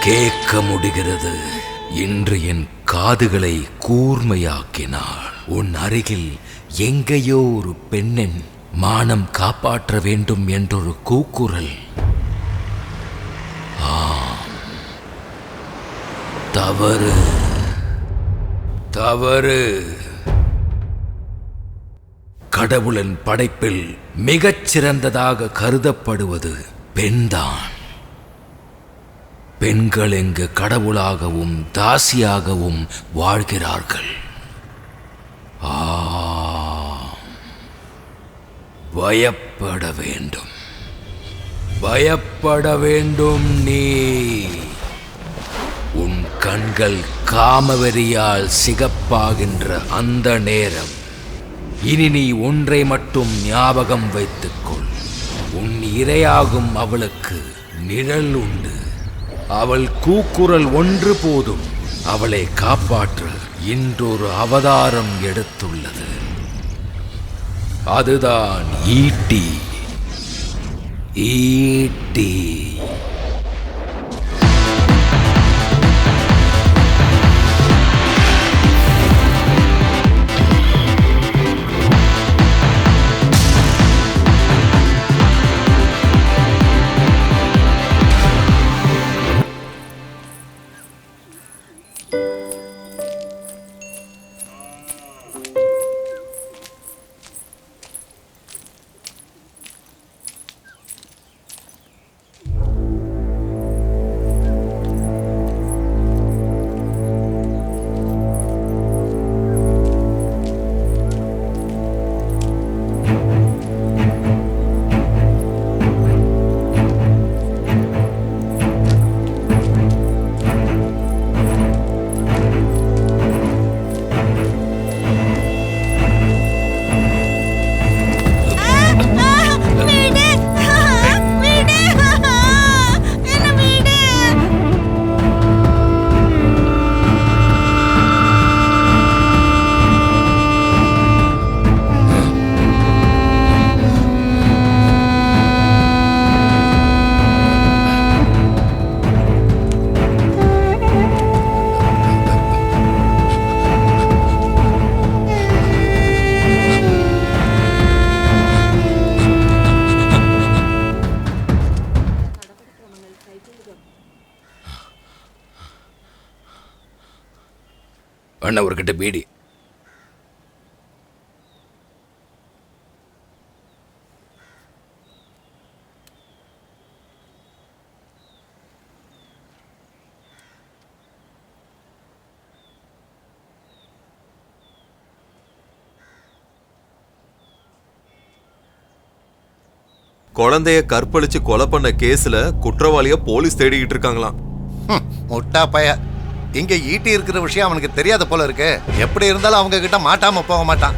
கேட்க முடிகிறது. இன்று என் காதுகளை கூர்மையாக்கினாள். உன் அருகில் எங்கேயோ ஒரு பெண்ணின் மானம் காப்பாற்ற வேண்டும் என்றொரு கூக்குரல். தவறு, தவறு. கடவுளின் படைப்பில் மிகச் சிறந்ததாக கருதப்படுவது பெண்தான். பெண்கள் இங்கு கடவுளாகவும் தாசியாகவும் வாழ்கிறார்கள். பயப்பட வேண்டும், பயப்பட வேண்டும். நீ உன் கண்கள் காமவெறியால் சிகப்பாகின்ற அந்த நேரம், இனி நீ ஒன்றை மட்டும் ஞாபகம் வைத்துக்கொள். உன் இரையாகும் அவளுக்கு நிழல் உண்டு. அவள் கூக்குரல் ஒன்று போதும் அவளை காப்பாற்ற இன்றொரு அவதாரம் எடுத்துள்ளது. அதுதான் ஈட்டி. ஈட்டி. அண்ணா ஒரு கிட்ட பீடி. குழந்தைய கற்பழிச்சு கொலை பண்ண கேஸ்ல குற்றவாளிய போலீஸ் தேடிக்கிட்டு இருக்காங்களாம். முட்டா பைய. இங்க ஈட்டி இருக்கிற விஷயம் அவனுக்கு தெரியாத போல இருக்கு. எப்படி இருந்தாலும் அவங்க கிட்ட மாட்டாம போக மாட்டான்.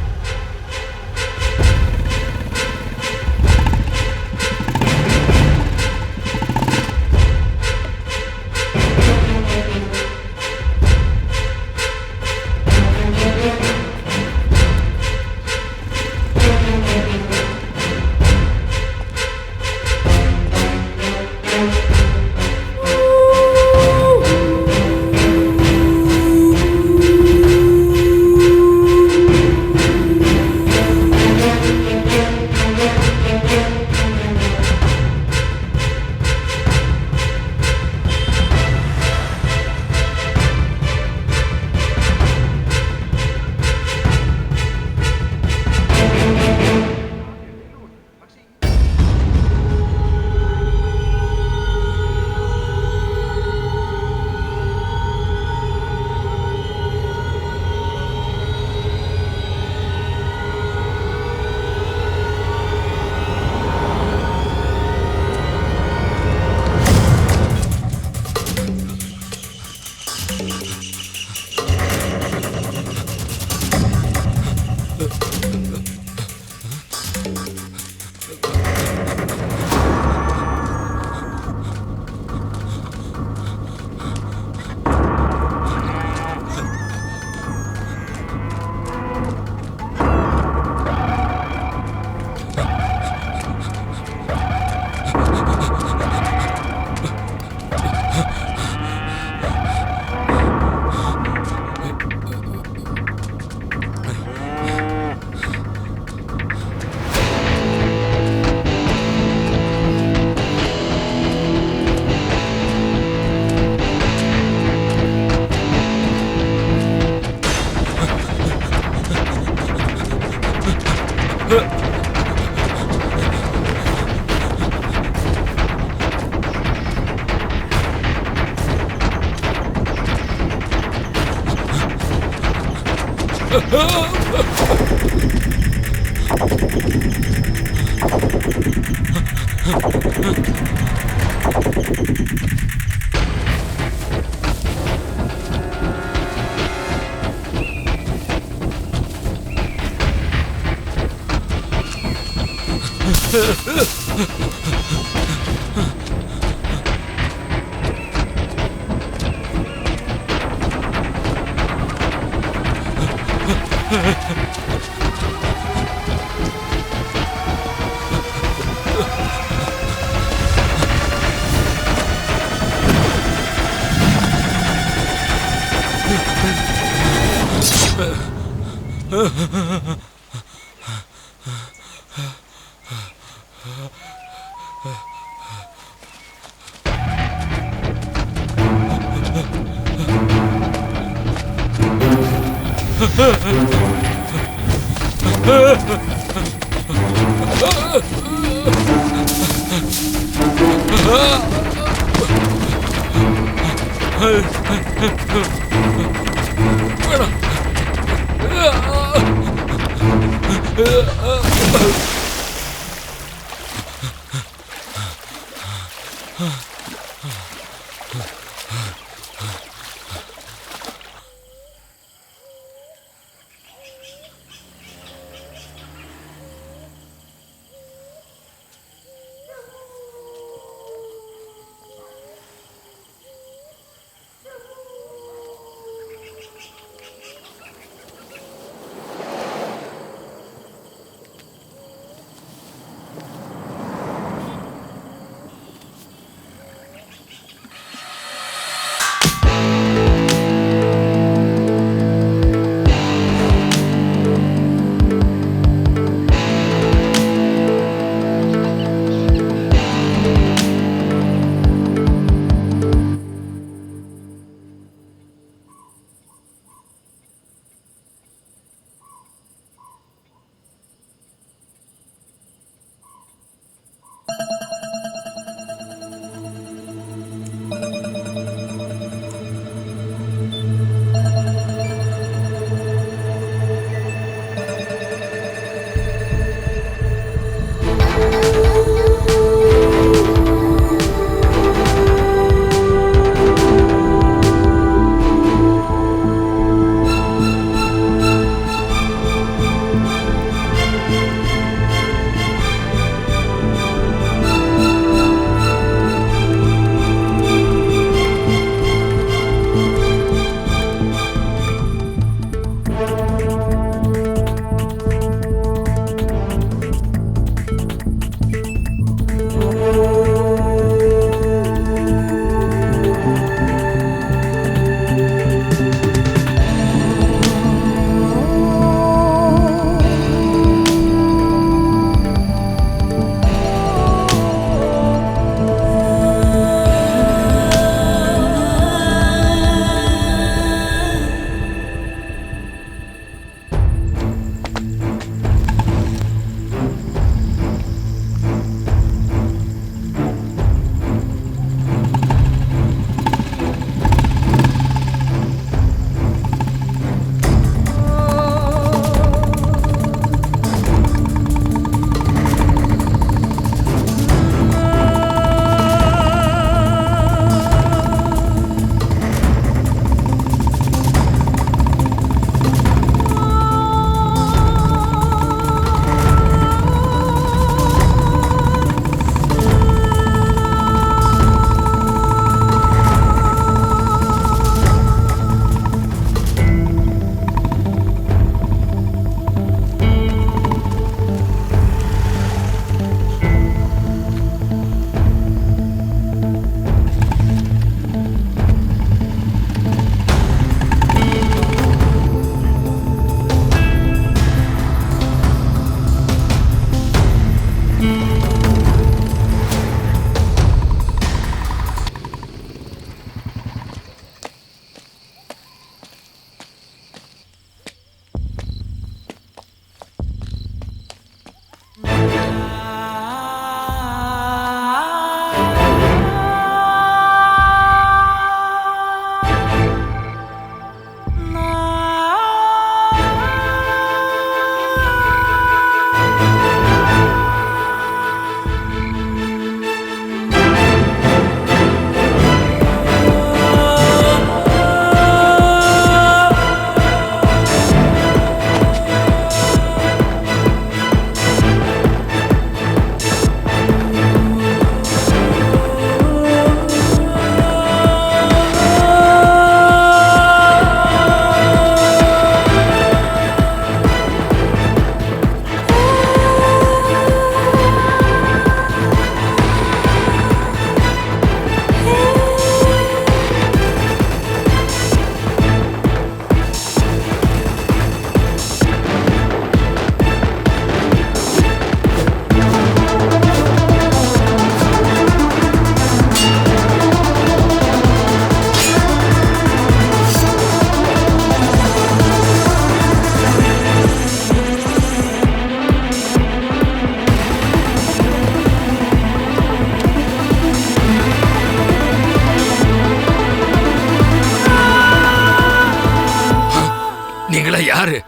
யாரு?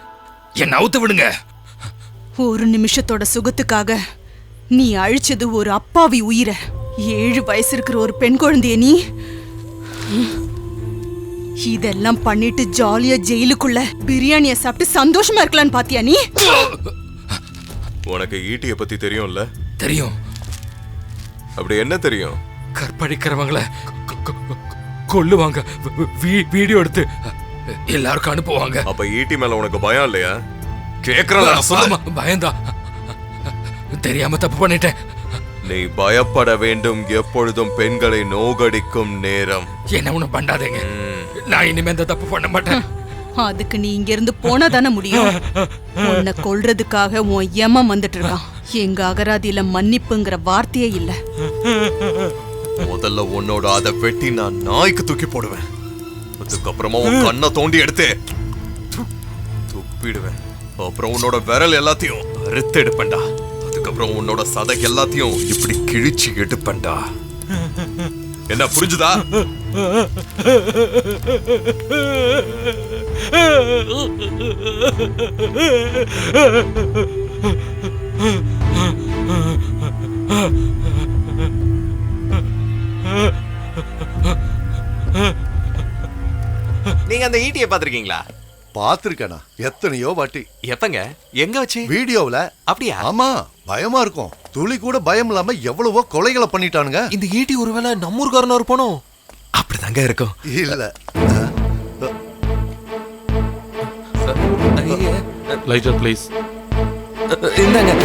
என்ன அவுத்து விடுங்க. ஒரு நிமிஷத்தோட சுகத்துக்காக நீ அழிச்சது ஒரு அப்பாவி உயிரை. 7 வயசு இருக்கிற ஒரு பெண் குழந்தைய நீ இதெல்லாம் பண்ணிட்டு ஜாலியா ஜெயிலுக்குள்ள பிரியாணிய சாப்பிட்டு சந்தோஷமா இருக்கலான்னு பாத்தியா நீ? உனக்கு ஈட்டிய பத்தி தெரியும்ல? தெரியும். அப்படி என்ன தெரியும்? கற்பழிக்கிறவங்கள கொல்லுவாங்க, வீடியோ எடுத்து எல்லாருக்கும் அனுப்புவாங்க. அப்ப ஈட்டி மேல உனக்கு பயம் இல்லையா? கேக்குறேன். பயந்தா, தெரியாம தப்பு பண்ணிட்டேன். நீ பயப்பட வேண்டும். எப்பொழுதும் பெண்களை நோகடிக்கும் நேரம். என்ன ஒண்ணு பண்ணாதீங்க. நான் இனிமே இந்த தப்பு பண்ண மாட்டேன். அதுக்கு நீ இங்க இருந்து போனா தானே முடியும். உன்னை கொல்றதுக்காக உன் யமம் வந்துட்டு இருக்கான். எங்க அகராதியில மன்னிப்புங்கிற வார்த்தையே இல்ல. முதல்ல உன்னோட அதை வெட்டி நான் நாய்க்கு தூக்கி போடுவேன். அதுக்கப்புறமா உன் கண்ணை தோண்டி எடுத்து துப்பிடுவேன். அப்புறம் உன்னோட விரல் எல்லாத்தையும் அறுத்து எடுப்பேன்டா. அதுக்கப்புறம் உன்னோட சதை எல்லாத்தையும் இப்படி கிழிச்சு எடுப்பேன்டா. என்ன புரிஞ்சுதா? நீங்க அந்த ஈட்டியை பாத்திருக்கீங்களா? பாத்திருக்கேனா? எத்தனையோ வாட்டி. எப்பங்க? எங்க வச்சு? வீடியோவுல. அப்படியா? ஆமா, பயமா இருக்கும். துளி கூட பயம் இல்லாம எவ்வளவோ கொலைகளை பண்ணிட்டானுங்க. இந்த ஈட்டி ஒருவேளை நம்ம ஊர்காரனா இருப்பானோ? அப்படிதாங்க இருக்கும். இல்ல, லைட்டர் ப்ளீஸ். இந்தாங்க.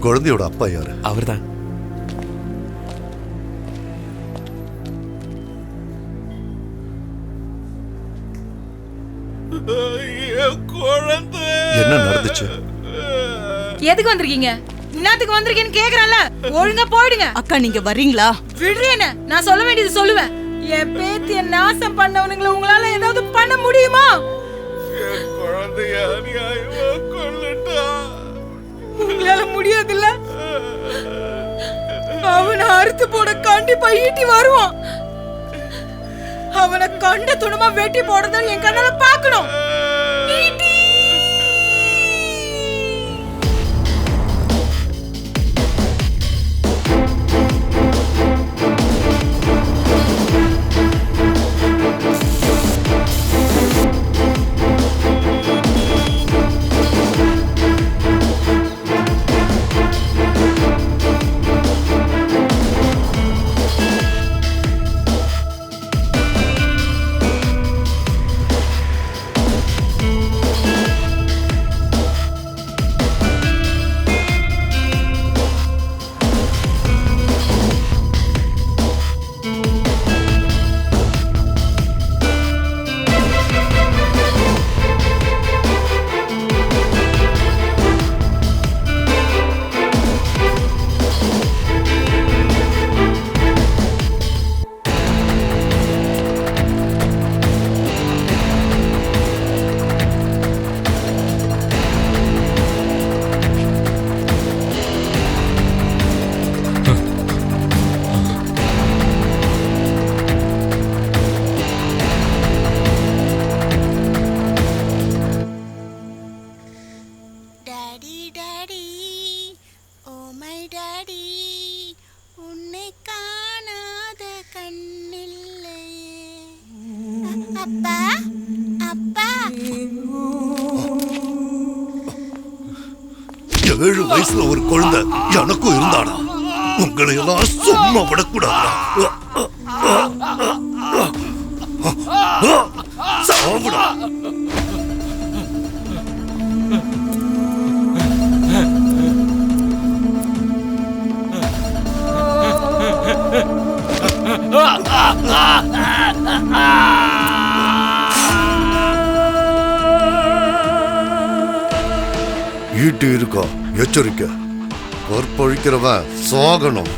குழந்தையோட அப்பா யாரு? அவர்தான். என்ன நடந்துச்சு? எதுக்கு வந்திருக்கீங்க? என்னத்துக்கு வந்திருக்கீங்கன்னு கேக்குறேன்ல, ஒழுங்கா போயிடுங்க. அக்கா நீங்க வர்றீங்களா? விடுறேன்னு நான் சொல்ல வேண்டியது சொல்லுவேன். என் பேத்திய நாசம் பண்ணவனுங்களை உங்களால ஏதாவது பண்ண முடியுமா? உங்களால முடியாதுல்ல. அவனை அறுத்து போட கண்டிப்பா ஈட்டி வருவான். அவனை கண்ட துணமா வெட்டி போடுறத என் கண்ணால பாக்கணும். ஈட்டி! அப்பா அப்பா 7 வயசுல ஒரு குழந்தை எனக்கும் இருந்தானா? உங்களை எல்லாம் சும்மா விடக்கூடாது. சாவுடா. ஈட்டி இருக்கா எச்சரிக்கை, கற்பழிக்கிறவன் சாகணும்.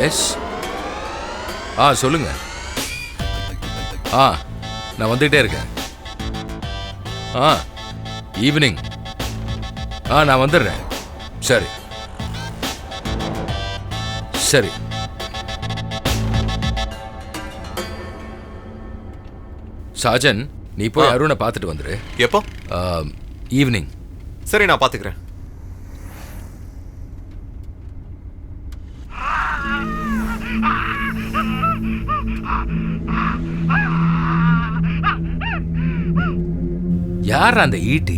எஸ். சொல்லுங்க. நான் வந்துகிட்டே இருக்கேன். ஈவினிங். நான் வந்துடுறேன். சரி சரி. சாஜன், நீ போய் அருணை பார்த்துட்டு வந்துரு. எப்போ? ஈவினிங். சரி, நான் பாத்துக்கிறேன். யார் அந்த ஈட்டி?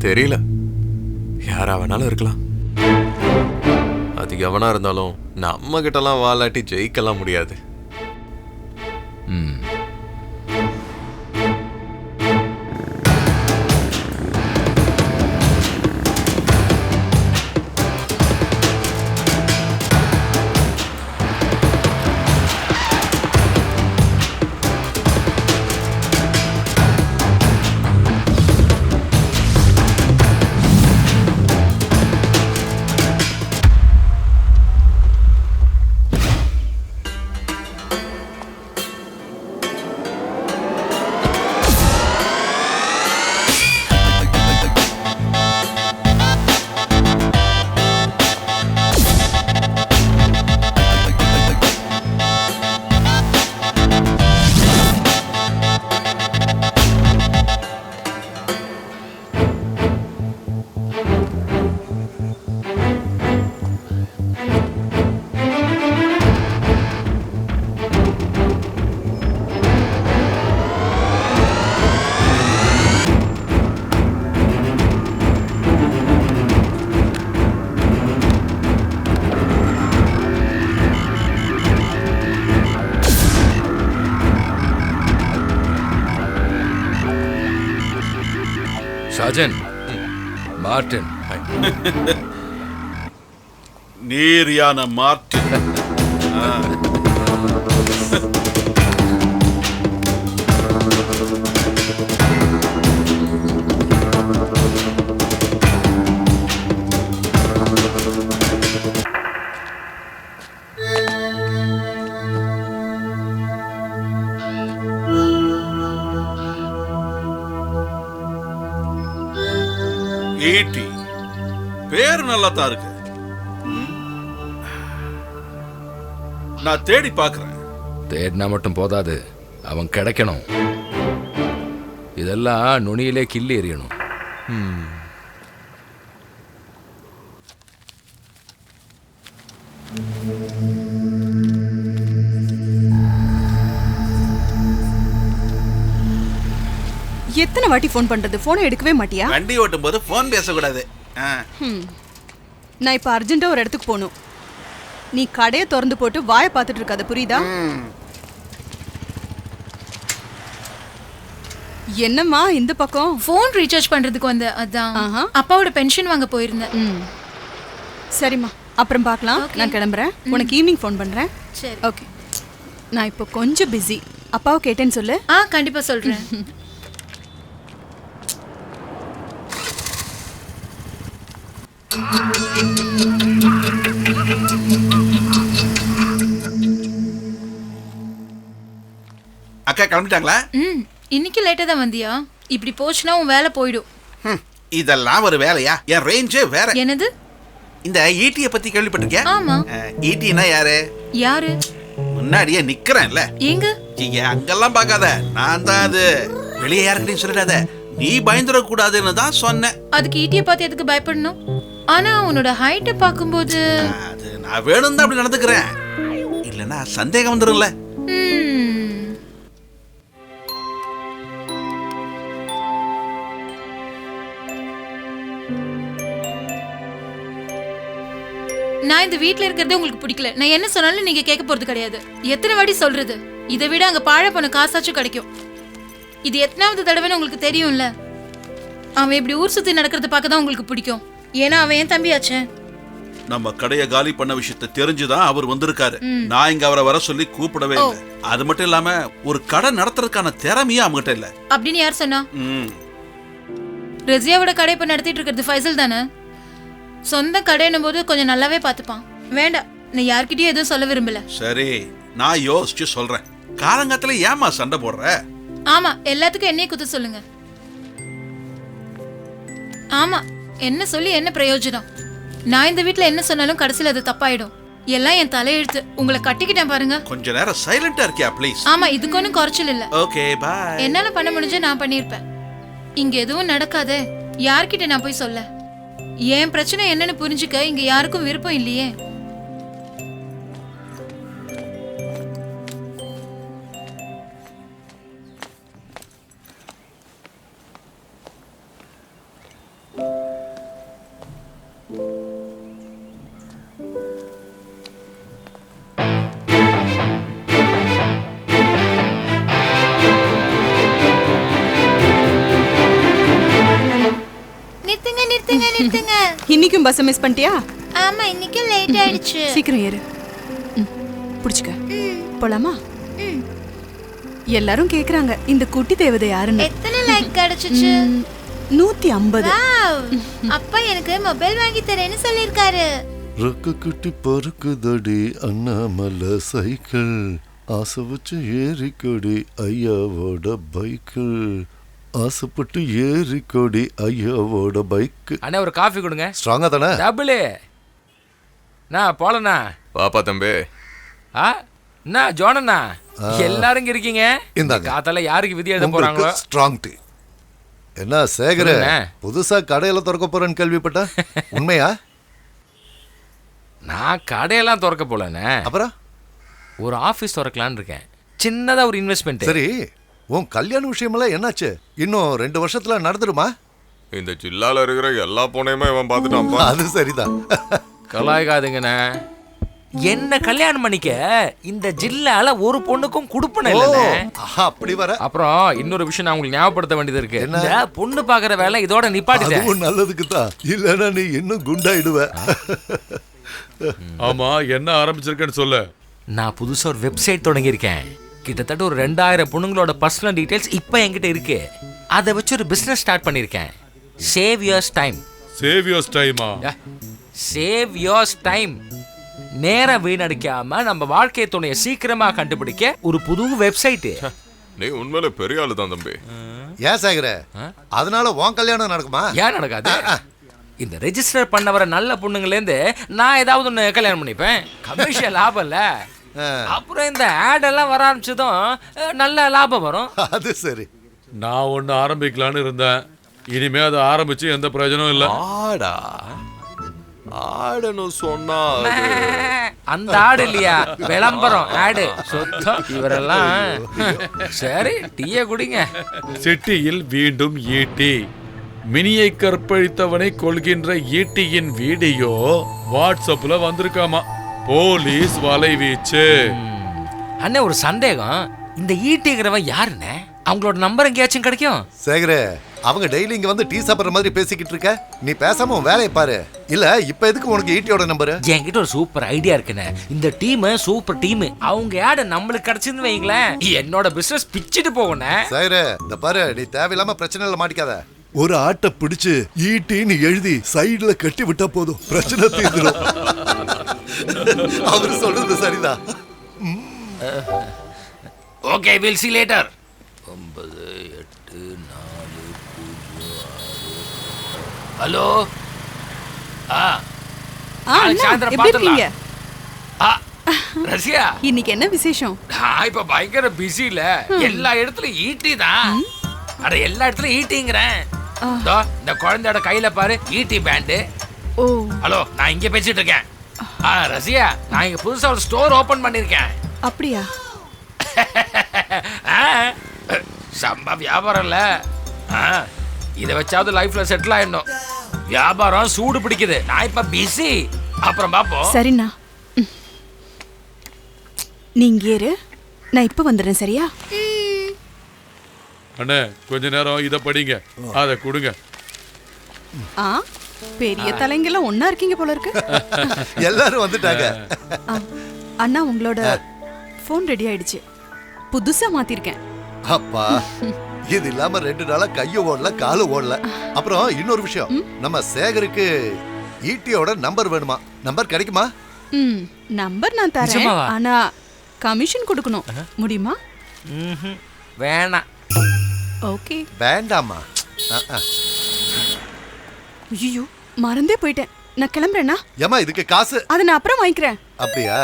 தெரியல, யாரா வேணாலும் இருக்கலாம். அது எவனா இருந்தாலும் நம்ம கிட்டலாம் வாலாட்டி ஜெயிக்கலாம் முடியாது. சாஜன், மார்டின். நீரியான மார்டின். ஈட்டி பேர் நல்லா தான் இருக்கு. நான் தேடி பார்க்கிறேன். தேடினா மட்டும் போதாது, அவன் கிடைக்கணும். இதெல்லாம் நுனியிலே கிள்ளி எறியணும். எத்தனை வாட்டி ஃபோன் பண்றது? போனை எடுக்கவே மாட்டியா? வண்டி ஓட்டும் போது போன் பேசக்கூடாது. நான் இப்ப அர்ஜென்ட்டா ஒரு இடத்துக்கு போகணும். நீ கடையை திறந்து போட்டு வாயை பார்த்துட்டு இருக்காத, புரியுதா? என்னம்மா இந்த பக்கம்? ஃபோன் ரீசார்ஜ் பண்றதுக்கு வந்த, அதான் அப்பாவோட பென்ஷன் வாங்க போயிருந்தேன். சரிம்மா, அப்புறம் பார்க்கலாம். நான் கிளம்புறேன். உனக்கு ஈவினிங் ஃபோன் பண்றேன். சரி, ஓகே. நான் இப்போ கொஞ்சம் பிஸி. அப்பாவை கேட்டேன்னு சொல்லு. கண்டிப்பா சொல்றேன். அக்கா கிளம்பிட்டாங்களா? இன்னைக்கு லேட்டா தான் வந்தியா? இப்படி போச்சுன்னா உன் வேலை போயிடும். இதெல்லாம் ஒரு வேலையா? என் ரேஞ்சே வேற. என்னது? இந்த ஈட்டிய பத்தி கேள்விப்பட்டிருக்கியா? ஆமா. ஈட்டினா யாரு? யாரு? முன்னாடியே நிக்கிறேன்ல. எங்க? இங்க அங்கெல்லாம் பார்க்காத, நான் தான் அது. வெளியே யாருக்கிட்டையும் சொல்லிடாத, நீ பயந்துட கூடாதுன்னு தான் சொன்னேன். அதுக்கு ஈட்டிய பார்த்து எதுக்கு பயப்படணும்? ஆனா உன்னோட ஹைட்ட பாக்கும்போது அது நான் வேணும் தான் அப்படி நடந்துக்கிறேன். இல்லைன்னா சந்தேகம் வந்துரும்ல. நான் இந்த வீட்ல இருக்கிறதே உங்களுக்கு பிடிக்கல. நான் என்ன சொன்னாலும் நீங்க கேட்க போறது கிடையாது. எத்தனை வாட்டி சொல்றது? இதை விட அங்க பாழ பண்ண காசாச்சும் கிடைக்கும். இது எத்தனாவது தடவைன்னு உங்களுக்கு தெரியும்ல. அவன் இப்படி ஊர் சுத்தி நடக்கிறத பார்க்க தான் உங்களுக்கு பிடிக்கும். ஏன்னா அவன் என் தம்பியாச்சே. நம்ம கடையை காலி பண்ண விஷயத்தை தெரிஞ்சுதான் அவர் வந்திருக்காரு. நான் இங்க அவரை வர சொல்லி கூப்பிடவே இல்லை. அது மட்டும் இல்லாம ஒரு கடை நடத்துறதுக்கான திறமையே அவங்ககிட்ட இல்ல. அப்படின்னு யார் சொன்னா? ரஜியாவோட கடை இப்ப நடத்திட்டு இருக்கிறது ஃபைசல் தானே. சொந்த கடைன்னும் போது கொஞ்சம் நல்லாவே பார்த்துப்பான். வேண்டாம், நான் யார்கிட்டயும் எதுவும் சொல்ல விரும்பல. சரி, நான் யோசிச்சு சொல்றேன். காலங்காத்துல ஏமா சண்டை போடுற? ஆமா, எல்லாத்துக்கும் என்னைய குத்த சொல்லுங்க. ஆமா, என்ன சொல்லி என்ன பிரயோஜனம்? நான் இந்த வீட்ல என்ன சொன்னாலும் கடைசியில் அது தப்பாயிடும். எல்லாம் என் தலையெழுத்து. உங்களை கட்டிக்கிட்டேன் பாருங்க. கொஞ்ச நேரம் சைலண்டா இருக்கியா ப்ளீஸ்? ஆமா, இதுக்கு ஒன்றும் குறைச்சல் இல்ல. Okay bye. என்னால பண்ண முடிஞ்ச நான் பண்ணிருப்பேன். இங்க எதுவும் நடக்காதே, யார்கிட்ட நான் போய் சொல்ல? என் பிரச்சனை என்னன்னு புரிஞ்சுக்க இங்க யாருக்கும் விருப்பம் இல்லையே. இன்னைக்கும் பஸ் மிஸ் பண்ணிட்டியா? ஆமா, இன்னைக்கு லேட் ஆயிடுச்சு. சீக்கிரம் ஏறு. புடிச்சுக்க. போலாமா? எல்லாரும் கேக்குறாங்க இந்த குட்டி தேவதை யாருன்னு. எத்தனை லைக் கிடைச்சிச்சு? 150. அப்பா எனக்கு மொபைல் வாங்கி தரேன்னு சொல்லிருக்காரு. ரொக்க குட்டி பறக்குதடி அண்ணாமலை சைக்கிள், ஆசை வச்சு ஏறிக்கொடி ஐயாவோட பைக்கிள், ஆசைப்பட்டு ஏறிக்கொடி ஐயாவோட பைக்கு. அண்ணா ஒரு காஃபி கொடுங்க. ஸ்ட்ராங்கா தானே? டபுள். நான் போலண்ணா. பாப்பா தம்பி. என்ன ஜோனண்ணா, எல்லாரும் இங்க இருக்கீங்க. இந்த காத்தால யாருக்கு விதி எழுத போறாங்களோ? Strong tea. என்ன சேகர, புதுசா கடையில திறக்க போறேன்னு கேள்விப்பட்ட, உண்மையா? நான் கடையெல்லாம் திறக்க போலண்ணே. அப்புறம் ஒரு ஆபீஸ் திறக்கலான்னு இருக்கேன். சின்னதா ஒரு இன்வெஸ்ட்மெண்ட். சரி, உன் கல்யாண விஷயமெல்லாம் என்னாச்சு? இன்னும் 2 வருஷத்துல நடந்துருமா? இந்த ஜில்லால இருக்கிற எல்லா பொண்ணையுமே இவன் பார்த்துட்டான். அது சரிதான். கலாய்காதுங்கண்ணே. என்ன கல்யாணம் பண்ணிக்க இந்த ஜில்லால ஒரு பொண்ணுக்கும் குடுப்பன இல்ல. அப்படி வர. அப்புறம் இன்னொரு விஷயம் நான் உங்களுக்கு ஞாபகப்படுத்த வேண்டியது இருக்கு. இந்த பொண்ணு பாக்குற வேலை இதோட நிப்பாட்டிட்டேன். அதுவும் நல்லதுக்கு தான். இல்லன்னா நீ இன்னும் குண்டாயிடுவ. ஆமா, என்ன ஆரம்பிச்சிருக்கேன்னு சொல்ல. நான் புதுசா ஒரு வெப்சைட் தொடங்கியிருக்கேன். கிட்டத்தட்ட ஒரு 2000 பொண்ணுங்களோட பர்சனல் டீடைல்ஸ் இப்போ என்கிட்ட இருக்கு. அதை வச்சு ஒரு பிசினஸ் ஸ்டார்ட் பண்ணியிருக்கேன். Save yours time. Save yours டைமா? Save yours time. நேரம் வீணடிக்காம நம்ம வாழ்க்கை துணையை சீக்கிரமா கண்டுபிடிக்க ஒரு புது வெப்சைட். நீ உண்மையில பெரிய ஆளு தான் தம்பி. ஏன் சேகர, அதனால உன் கல்யாணம் நடக்குமா? ஏன் நடக்காது? இந்த ரெஜிஸ்டர் பண்ணவர நல்ல பொண்ணுங்களேருந்து நான் ஏதாவது ஒன்று கல்யாணம் பண்ணிப்பேன். கமர்ஷியல் லாபம் இல்ல. அப்புறம் இந்த ஆட் எல்லாம் வர ஆரம்பிச்சதும் நல்ல லாபம் வரும். அது சரி. நான் ஒன்னு ஆரம்பிக்கலான்னு இருந்தேன். இனிமே அதை ஆரம்பிச்சு எந்த பிரயோஜனம் இல்ல. ஆடா ஆடுன்னு சொன்னா அந்த ஆடு இல்லையா, விளம்பரம் ஆடு சுத்தம். இவரெல்லாம் சரி, டீயை குடிங்க. சிட்டியில் வீண்டும் ஈட்டி. மினியை கற்பழித்தவனை கொள்கின்ற ஈட்டியின் வீடியோ வாட்ஸ்அப்ல வந்திருக்காமா. போலீஸ் வலைவீச்சு. அண்ணே ஒரு சந்தேகம், இந்த ஈட்டிங்கிறவன் யாருண்ணே? அவங்களோட நம்பர் எங்கேயாச்சும் கிடைக்கும்? சேகர, அவங்க டெய்லி இங்க வந்து டீ சாப்பிடுற மாதிரி பேசிக்கிட்டு இருக்க. நீ பேசாம உன் வேலையை பாரு. இல்ல இப்ப எதுக்கு உனக்கு ஈட்டியோட நம்பர்? என்கிட்ட ஒரு சூப்பர் ஐடியா இருக்குண்ணே. இந்த டீம் சூப்பர் டீம். அவங்க ஆடு நம்மளுக்கு கிடைச்சுன்னு வைங்களேன், என்னோட பிசினஸ் பிச்சுட்டு போகணே. சேகர, இந்த பாரு, நீ தேவையில்லாம பிரச்சனைல மாட்டிக்காத. ஒரு ஆட்டை பிடிச்சு ஈட்டின்னு எழுதி சைடுல கட்டி விட்டா போதும், பிரச்சனை தீர்ந்துடும். அவரு சொல்றது சரிதான். Okay, will see later. 9, 8, 4, 0, 6. Hello. எப்படி இருக்கீங்க? ரஷ்யா, இன்னைக்கு என்ன விசேஷம்? நான் இப்ப பயங்கர பிஸி இல்ல. எல்லா இடத்துலயும் ஈட்டி தான். அட எல்லா இடத்துலயும் ஈட்டிங்கிறேன். இந்த குழந்தையோட கையில பாரு, ஈட்டி பேண்ட். ஓ, ஹலோ, நான் இங்க பேசிட்டு இருக்கேன். ரஷ்யா, நான் இங்க புதுசா ஒரு ஸ்டோர் ஓபன் பண்ணிருக்கேன். அப்படியா? சம்பா வியாபாரம் இல்ல. இதை வச்சாவது லைஃப்ல செட்டில் ஆயிடணும். வியாபாரம் சூடு பிடிக்குது. நான் இப்ப பிஸி. அப்புறம் பாப்போம். சரிண்ணா. நீங்க ஏறு, நான் இப்ப வந்துடுறேன். சரியா? அண்ணே கொஞ்ச நேரம் இத படிங்க, அத கொடுங்க. பெரிய தலைங்கெல்லாம் ஒண்ணா இருக்கீங்க போல இருக்கு. எல்லாரும் வந்துட்டாங்க. அண்ணா உங்களோட போன் ரெடி ஆயிடுச்சு, புதுசா மாத்திருக்கேன். அப்பா இது இல்லாம 2 நாளா கைய ஓடல காலு ஓடல. அப்புறம் இன்னொரு விஷயம், நம்ம சேகருக்கு ஈட்டியோட நம்பர் வேணுமா? நம்பர் கிடைக்குமா? நம்பர் நான் தரேன், ஆனா கமிஷன் கொடுக்கணும். முடியுமா? வேணாம். ஓகே. வேண்டாமா? ஐயோ மறந்தே போயிட்டேன், நான் கிளம்புறேன்னா. ஏமா இதுக்கு காசு? அதை நான் அப்புறம் வாங்கிக்கிறேன். அப்படியா?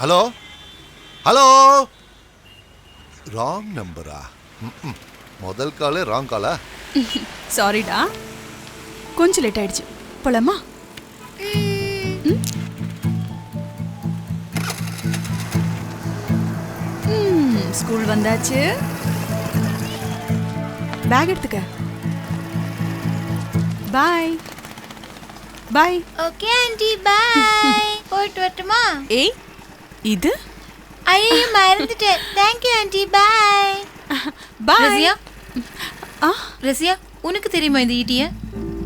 ஹலோ ஹலோ, ராங் நம்பரா? முதல் காலே ராங் காலா? சாரிடா, கொஞ்சம் லேட் ஆயிடுச்சு. போலாமா? ஸ்கூல் வந்தாச்சு. பேக் எடுத்துக்க. பாய் பாய். ஓகே ஆண்டி, பாய். போயிட்டு வரட்டுமா? ஏய் இது ஐயோ மறந்துட்டேன். தேங்க் யூ ஆண்டி, பாய். பாய். ரசியா, ரசியா, உனக்கு தெரியுமா இந்த ஈட்டிய?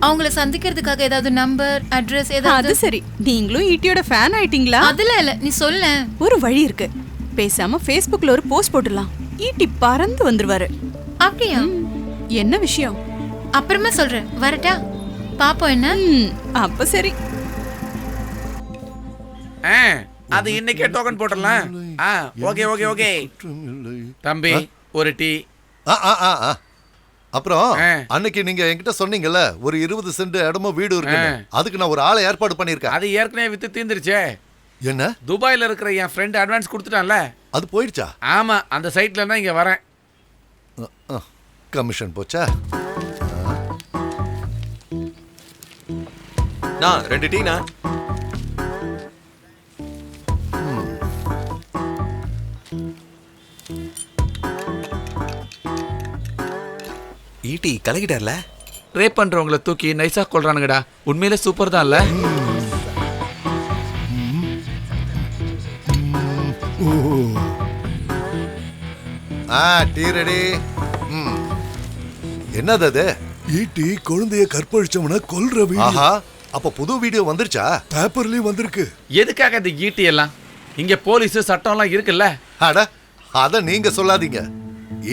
அவங்கள சந்திக்கிறதுக்காக ஏதாவது நம்பர், அட்ரஸ் ஏதாவது? அது சரி, நீங்களும் ஈட்டியோட ஃபேன் ஆயிட்டீங்களா? அதெல்லாம் இல்ல, நீ சொல்ல. ஒரு வழி இருக்கு, பேசாம Facebookல ஒரு போஸ்ட் போட்டுடலாம். ஈட்டி பறந்து வந்துருவாரு. அப்படியா? என்ன விஷயம்? அப்புறமா சொல்றேன், வரட்டா? பாப்போம் என்ன. அப்ப சரி. அது இன்னைக்கே டோக்கன் போட்டுடலாம். Okay okay okay. தம்பி ஒரு டீ. அப்புறம் அன்னைக்கு நீங்க என்கிட்ட சொன்னீங்கல்ல, ஒரு 20 சென்ட் இடமும் வீடு இருக்கு, அதுக்கு நான் ஒரு ஆளை ஏற்பாடு பண்ணிருக்கேன். அது ஏற்கனவே வித்து தீந்துருச்சே. என்ன? துபாயில இருக்கிற என் ஃப்ரெண்ட் அட்வான்ஸ் கொடுத்துட்டான்ல, அது போயிடுச்சா? ஆமா, அந்த சைட்ல தான் இங்க வரேன். கமிஷன் போச்சா? நான் 2 டீனா. ஈட்டி கலக்கிட்டார்ல. ரேப் பண்றவங்களை தூக்கி நைஸா கொள்றானுங்கடா. உண்மையிலே சூப்பர் தான் இல்ல? Tea ready. என்னது அது? ஈட்டி குழந்தைய கற்பழிச்சவன கொல்ற வீடியோ. ஆஹா, அப்ப புது வீடியோ வந்துருச்சா? பேப்பர்லயும் வந்திருக்கு. எதுக்காக இந்த ஈட்டி எல்லாம்? இங்க போலீஸ் சட்டம் எல்லாம் இருக்குல்ல. அட அத நீங்க சொல்லாதீங்க.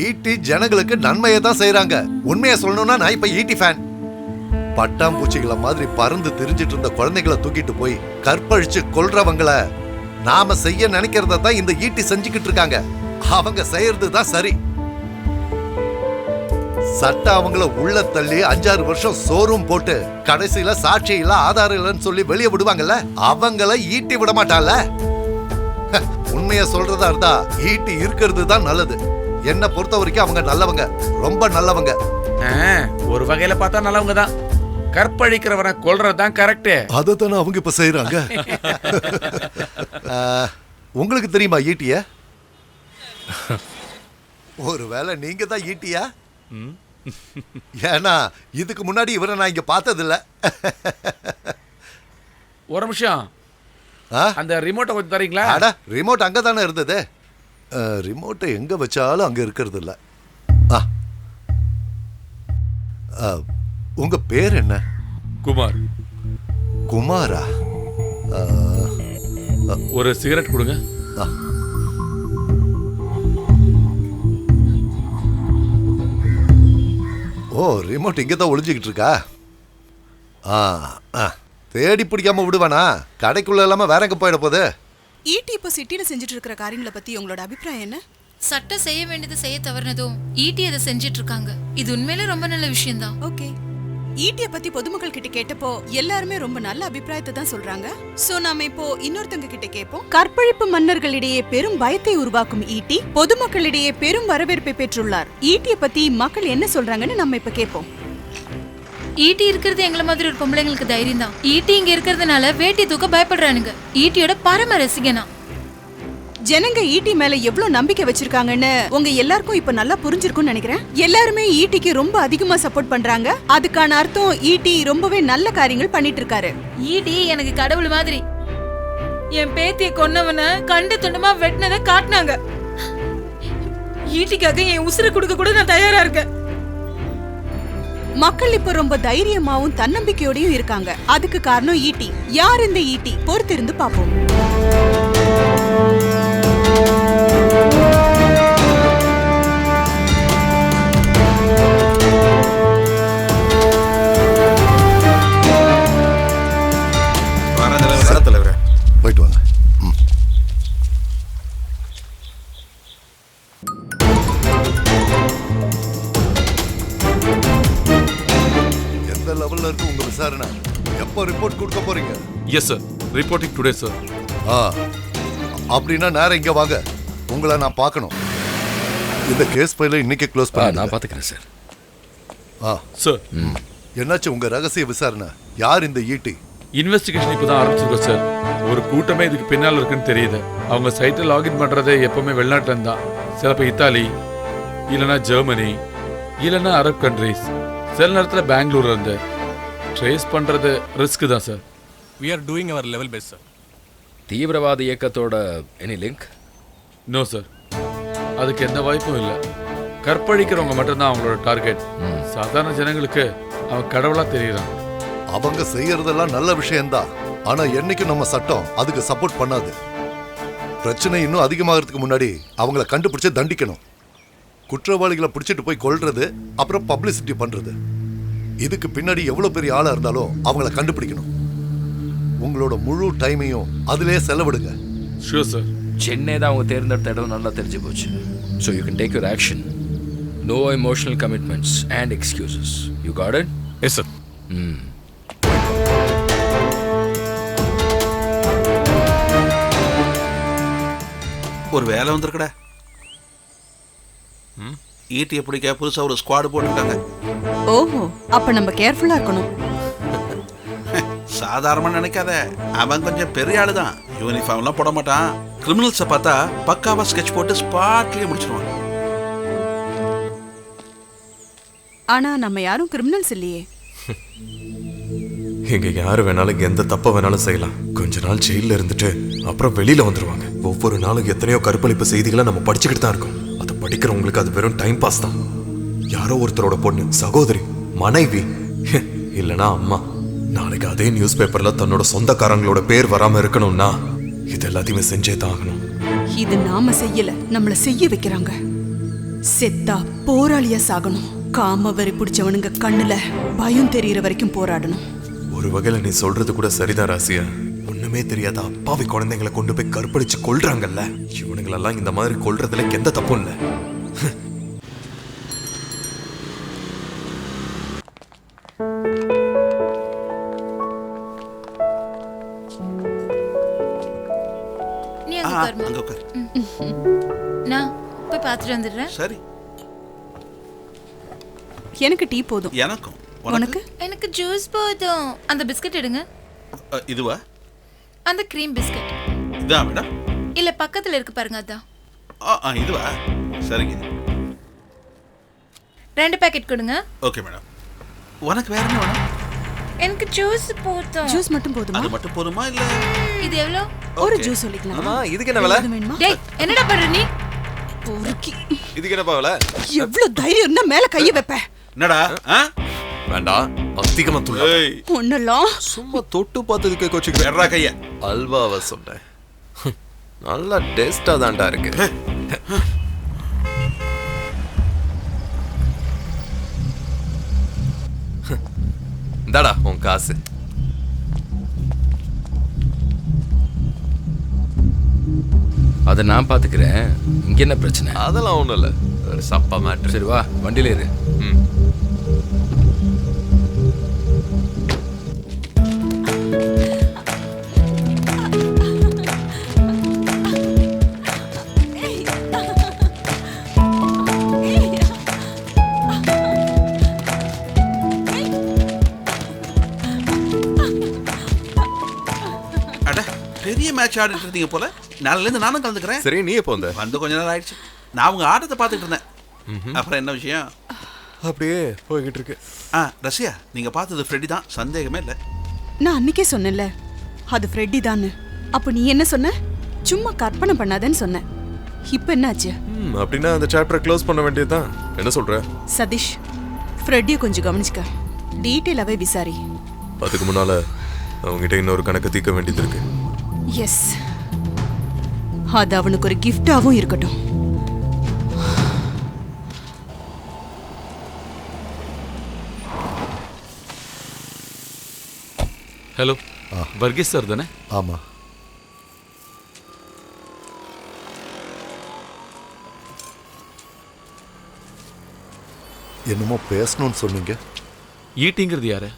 ஈட்டி ஜனங்களுக்கு நன்மையை தான் செய்யறாங்க. உண்மையை சொல்லணும்னா நான் இப்ப ஈட்டி ஃபேன். பட்டாம்பூச்சிகளை மாதிரி பறந்து திரிஞ்சிட்டு இருந்த குழந்தைகளை தூக்கிட்டு போய் கற்பழிச்சு கொல்றவங்கள நாம செய்ய நினைக்கிறத தான் இந்த ஈட்டி செஞ்சுக்கிட்டு இருக்காங்க. அவங்க செய்யறது தான் சரி. சட்டம் அவங்கள உள்ள தள்ளி 5-6 வருஷம் சோறும் போட்டு கடைசியில சாட்சி இல்ல ஆதாரம் இல்லைன்னு சொல்லி வெளியே விடுவாங்கல்ல, அவங்கள ஈட்டி விட மாட்டால. உண்மைய சொல்றதா இருந்தா ஈட்டி இருக்கிறது தான் நல்லது. என்ன பொறுத்த வரைக்கும் அவங்க நல்லவங்க, ரொம்ப நல்லவங்க. ஒரு வகையில பார்த்தா நல்லவங்க தான். கற்பழிக்கிறவனை கொல்றது தான் கரெக்ட். அதத்தானே அவங்க இப்ப செய்யறாங்க. உங்களுக்கு தெரியுமா ஈட்டிய? ஒருவேளை நீங்க தான் ஈட்டியா? ஏன்னா இதுக்கு முன்னாடி இவரை நான் இங்க பார்த்ததில்ல. ஒரு நிமிஷம், அந்த ரிமோட்டை கொஞ்சம் தரீங்களா? அட ரிமோட் அங்க தானே இருந்தது. ரிமோட்டை எங்க வச்சாலும் அங்க இருக்கிறது இல்ல. உங்க பேர் என்ன? குமார். குமாரா? ஒரு சிகரெட் கொடுங்க. ஓ, ரிமோட் இங்க தான் ஒளிஞ்சுக்கிட்டு இருக்கா? தேடி பிடிக்காம விடுவானா? கடைக்குள்ள இல்லாம வேற எங்க போயிட போகுது? ஈட்டி இப்போ சிட்டில செஞ்சுட்டு இருக்கிற காரியங்களை பத்தி உங்களோட அபிப்பிராயம் என்ன? சட்டம் செய்ய வேண்டியது செய்ய தவறுனதும் ஈட்டி அதை செஞ்சிட்டு இருக்காங்க. இது உண்மையிலே ரொம்ப நல்ல விஷயம் தான். ஓகே, ஈட்டிய பத்தி பொதுமக்கள் கிட்ட கேட்டப்போ எல்லாருமே ரொம்ப நல்ல அபிப்பிராயத்தை தான் சொல்றாங்க. சோ நாம இப்போ இன்னொருத்தங்க கிட்ட கேட்போம். கற்பழிப்பு மன்னர்களிடையே பெரும் பயத்தை உருவாக்கும் ஈட்டி பொதுமக்களிடையே பெரும் வரவேற்பை பெற்றுள்ளார். ஈட்டிய பத்தி மக்கள் என்ன சொல்றாங்கன்னு நம்ம இப்ப கேட்போம். ஈட்டி இருக்கிறது எங்களை மாதிரி ஒரு பொம்பளைங்களுக்கு தைரியம் தான். ஈட்டி இங்க இருக்கிறதுனால வேட்டி தூக்க பயப்படுறானுங்க. ஈட்டியோட பரம ரசிகனா. ஜனங்க ஈட்டி மேல எவ்வளவு நம்பிக்கை வச்சிருக்காங்கன்னு உங்க எல்லாருக்கும் இப்ப நல்லா புரிஞ்சிருக்கும்னு நினைக்கிறேன். எல்லாருமே ஈட்டிக்கு ரொம்ப அதிகமா சப்போர்ட் பண்றாங்க. அதுக்கான அர்த்தம் ஈட்டி ரொம்பவே நல்ல காரியங்கள் பண்ணிட்டு இருக்காரு. ஈடி எனக்கு கடவுள் மாதிரி. என் பேத்திய கொன்னவன கண்ட துண்டமா வெட்டினதை காட்டினாங்க. ஈட்டிக்காக என் உசுரை கொடுக்க கூட நான் தயாரா இருக்கேன். மக்கள் இப்ப ரொம்ப தைரியமாவும் தன்னம்பிக்கையோடயும் இருக்காங்க. அதுக்கு காரணம் ஈட்டி. யார் இந்த ஈட்டி? பொறுத்திருந்து பாப்போம். போயிட்டு வாங்க. எந்த லெவல்ல இருக்கு உங்க விசாரணை? எப்போ ரிப்போர்ட் கொடுக்க போறீங்க? Yes sir, reporting today sir. அப்படின்னா நேரம் இங்க வாங்க, உங்களை நான் பார்க்கணும். இந்த கேஸ் ஃபைலை இன்னைக்கு க்ளோஸ் பண்ணி நான் பாத்துக்கிறேன் சார். சார், என்னாச்சு உங்க ரகசிய விசாரணை? யார் இந்த ஈட்டி? இன்வெஸ்டிகேஷன் இப்பதான் ஆரம்பிச்சிருக்கோம் சார். ஒரு கூட்டமே இதுக்கு பின்னால் இருக்குன்னு தெரியுது. அவங்க சைட்டை லாகின் பண்றதே எப்பவுமே வெளிநாட்டுல இருந்தா, சிலப்ப இத்தாலி, இல்லைன்னா ஜெர்மனி, இல்லைன்னா அரப் கண்ட்ரீஸ், சில நேரத்தில் பெங்களூர்ல இருந்து. ட்ரேஸ் பண்றது ரிஸ்க் தான் sir. we are doing our level best sir. தீவிரவாத இயக்கத்தோட எனி லிங்க்? நோ சார், அதுக்கு எந்த வாய்ப்பும் இல்லை. கற்பழிக்கிறவங்க மட்டும்தான் அவங்களோட டார்கெட். சாதாரண ஜனங்களுக்கு அவன் கடவுளா தெரியுறான். அவங்க செய்யறதெல்லாம் நல்ல விஷயம்தான். ஆனா என்னைக்கும் நம்ம சட்டம் அதுக்கு சப்போர்ட் பண்ணாது. பிரச்சனை இன்னும் அதிகமாகிறதுக்கு முன்னாடி அவங்கள கண்டுபிடிச்சு தண்டிக்கணும். குற்றவாளிகளை பிடிச்சிட்டு போய் கொல்றது, அப்புறம் பப்ளிசிட்டி பண்றது, இதுக்கு பின்னாடி எவ்வளவு பெரிய ஆளா இருந்தாலும் அவங்கள கண்டுபிடிக்கணும். உங்களோட முழு டைமையும் அதிலே செலவிடுங்க. Sure sir. சென்னை தான் அவங்க தேர்ந்தெடுத்த இடம் நல்லா தெரிஞ்சு போச்சு. So you can take your action. No emotional commitments and excuses. You got it? Yes sir. ஒரு வேலை வந்திருக்கடா. ஈட்டியை பிடிக்க புதுசா ஒரு ஸ்குவாடு போட்டுருக்காங்க. ஓஹோ, அப்ப நம்ம கேர்ஃபுல்லா இருக்கணும். சாதாரணமா நினைக்காத, அவன் கொஞ்சம் பெரிய ஆளு தான். யூனிஃபார்ம்லாம் போட மாட்டான். கிரிமினல்ஸை பார்த்தா பக்காவா ஸ்கெட்ச் போட்டு ஸ்பாட்லயே முடிச்சிருவாங்க. ஆனா நம்ம யாரும் கிரிமினல்ஸ் இல்லையே. இங்க யாரு வேணாலும் எந்த தப்ப வேணாலும் செய்யலாம். கொஞ்ச நாள் ஜெயில இருந்துட்டு அப்புறம் வெளியில வந்துருவாங்க. ஒவ்வொரு நாளும் எத்தனையோ கற்பழிப்பு செய்திகளை நம்ம படிச்சுக்கிட்டு தான் இருக்கோம். அதை படிக்கிறவங்களுக்கு அது வெறும் டைம் பாஸ் தான். யாரோ ஒருத்தரோட பொண்ணு, சகோதரி, மனைவி, இல்லனா அம்மா, நாளைக்கு அதே நியூஸ் பேப்பர்ல தன்னோட சொந்தக்காரங்களோட பேர் வராம இருக்கணும்னா இது எல்லாத்தையுமே செஞ்சே தான் ஆகணும். இது நாம செய்யல, நம்மள செய்ய வைக்கிறாங்க. செத்தா போராளியா சாகணும். காம வெறி பிடிச்சவனுங்க கண்ணுல பயம் தெரியற வரைக்கும் போராடணும். ஒரு வகையில நீ சொல்றது கூட சரிதான் ராசியா. ஒண்ணுமே தெரியாத அப்பாவி குழந்தைங்களை கொண்டு போய் கற்பழிச்சு கொல்றாங்கல்ல, இவனுங்களெல்லாம் இந்த மாதிரி கொல்றதுல எந்த தப்பும் இல்லை. நீ அங்க உட்காரு. நான் போய் பார்த்துட்டு வந்துடுறேன். சரி. எனக்கு டீ போதும். எனக்கும். உனக்கு? எனக்கு ஜூஸ் போதும். அந்த பிஸ்கட் எடுங்க. இதுவா? அந்த க்ரீம் பிஸ்கட். இதான் மேடம்? இல்ல பக்கத்துல இருக்கு பாருங்க, அதான். இதுவா? சரிங்க. 2 பாக்கெட் கொடுங்க. Okay madam. உனக்கு வேற என்ன வேணும்? எனக்கு ஜூஸ் போதும். ஜூஸ் மட்டும் போதுமா? அது மட்டும் போதுமா இல்ல? இது எவ்வளவு? ஒரு ஜூஸ் சொல்லிக்கலாம். அம்மா, இதுக்கு என்ன விலை? டேய், என்னடா பண்ற நீ? பொறுக்கி. இதுக்கு என்னப்பா விலை? எவ்வளவு தைரியம் இருந்தா மேல கைய வைப்ப? என்னடா? வேண்டாம், அதிகமா துள்ள. ஒண்ணலாம் சும்மா தொட்டு பார்த்ததுக்கே கோச்சிக்கு வேறா கைய. அல்வாவை சொன்னேன். நல்லா டேஸ்டா தான்டா இருக்கு. இந்தாடா உன் காசு. அதை நான் பாத்துக்கிறேன். இங்க என்ன பிரச்சனை? அதெல்லாம் ஒண்ணும் இல்ல, ஒரு சப்பா மேட்ரு. சரி வா, வண்டியில இரு. பெரிய மேட்ச் ஆடிட்டு இருந்தீங்க போல. நாளைல இருந்து நானும் கலந்துக்கிறேன். சரி, நீ எப்போ வந்து கொஞ்ச நேரம் ஆயிடுச்சு. நான் உங்க ஆட்டத்தை பார்த்துட்டு இருந்தேன். அப்புறம் என்ன விஷயம்? அப்படியே போய்கிட்டு இருக்கு. ரஷ்யா, நீங்க பார்த்தது ஃப்ரெடி தான், சந்தேகமே இல்லை. நான் அன்னைக்கே சொன்னேன்ல அது ஃப்ரெட்டி தான். அப்ப நீ என்ன சொன்ன? சும்மா கற்பனை பண்ணாதேன்னு சொன்ன. இப்ப என்னாச்சு? அப்படின்னா அந்த சாப்டரை க்ளோஸ் பண்ண வேண்டியதுதான். என்ன சொல்ற சதீஷ்? ஃப்ரெட்டியை கொஞ்சம் கவனிச்சுக்க, டீட்டெயிலாவே விசாரி. அதுக்கு முன்னால அவங்ககிட்ட இன்னொரு கணக்கு தீர்க்க வேண்டியது இருக்கு. எஸ், அது அவனுக்கு ஒரு கிஃப்டாவும் இருக்கட்டும். ஹலோ, வர்கீஸ் சார் தானே? ஆமா. என்னமோ பேசணும்னு சொன்னீங்க. ஈட்டிங்கிறது யாரு?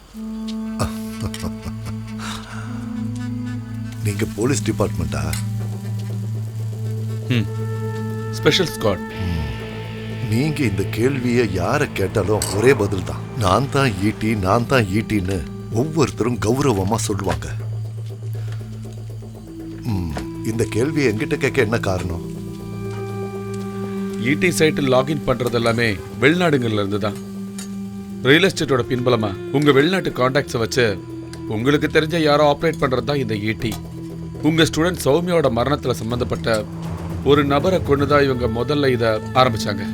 நீங்க போலீஸ் டிபார்ட்மெண்டா? Special squad. நீங்க இந்த கேள்வியை யாரை கேட்டாலும் ஒரே பதில் தான். நான் தான் ஈட்டி, நான் தான் ஈட்டின்னு ஒவ்வொருத்தரும் கௌரவமா சொல்லுவாங்க. இந்த கேள்வியை என்கிட்ட கேட்க என்ன காரணம்? ஈட்டி சைட்டில் லாகின் பண்றது எல்லாமே வெளிநாடுகள்ல இருந்து தான். ரியல் எஸ்டேட்டோட பின்பலமா உங்க வெளிநாட்டு கான்டாக்ட்ஸை வச்சு உங்களுக்கு தெரிஞ்ச யாரோ ஆப்ரேட் பண்றது தான் இந்த ஈட்டி. உங்க ஸ்டூடெண்ட் சௌமியோட மரணத்துல சம்பந்தப்பட்ட ஒரு நபரை கொண்டுதான் இவங்க முதல்ல இதை ஆரம்பிச்சாங்க.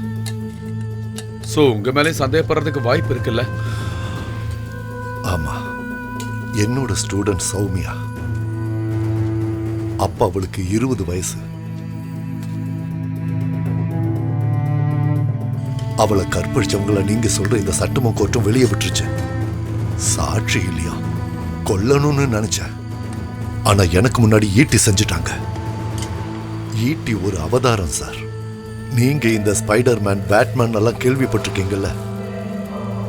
சோ உங்க மேலே சந்தேகப்படுறதுக்கு வாய்ப்பு இருக்குல்ல? ஆமா, என்னோட ஸ்டூடெண்ட் சௌமியா. அப்ப அவளுக்கு 20 வயசு. அவளை கற்பழிச்சவங்கள நீங்க சொல்ற இந்த சட்டமும் கோர்ட்டும் வெளியே விட்டுருச்சு. சாட்சி இல்லையா? கொல்லணும்னு நினைச்சேன். ஆனா எனக்கு முன்னாடி ஈட்டி செஞ்சுட்டாங்க. ஈட்டி ஒரு அவதாரம் சார். நீங்க இந்த ஸ்பைடர்மேன், பேட்மேன் எல்லாம் கேள்விப்பட்டிருக்கீங்கல்ல,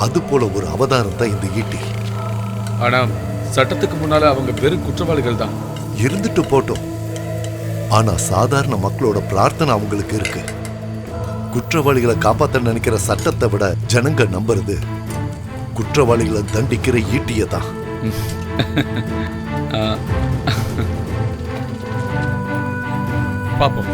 அது போல ஒரு அவதாரம் தான் இந்த ஈட்டி. ஆனா சட்டத்துக்கு முன்னால அவங்க வெறும் குற்றவாளிகள் தான். இருந்துட்டு போட்டோம். ஆனா சாதாரண மக்களோட பிரார்த்தனை அவங்களுக்கு இருக்கு. குற்றவாளிகளை காப்பாற்ற நினைக்கிற சட்டத்தை விட ஜனங்க நம்புறது குற்றவாளிகளை தண்டிக்கிற ஈட்டியை தான். பாப்போம்.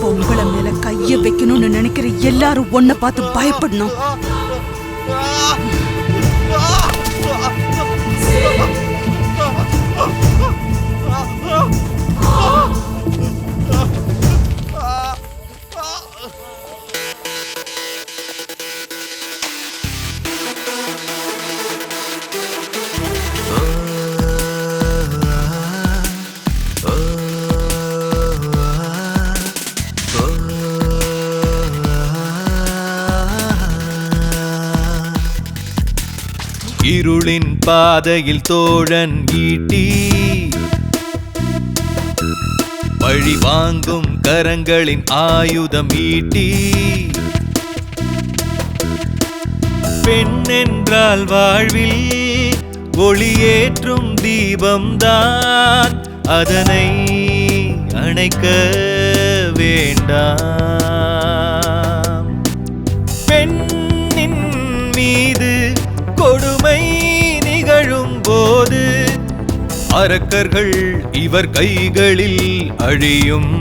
பொம்பளை மேல கைய வைக்கணும்னு நினைக்கிற எல்லாரும் ஒன்ன பார்த்து பயப்படணும். இருளின் பாதையில் தோழன் ஈட்டி, பழி வாங்கும் கரங்களின் ஆயுதம் ஈட்டி. பெண் என்றால் வாழ்வில் ஒளியேற்றும் தீபம்தான், அதனை அணைக்க வேண்டாம். பெண்ணின் மீது கொடுமை நிகழும் போது அரக்கர்கள் இவர் கைகளில் அழியும்.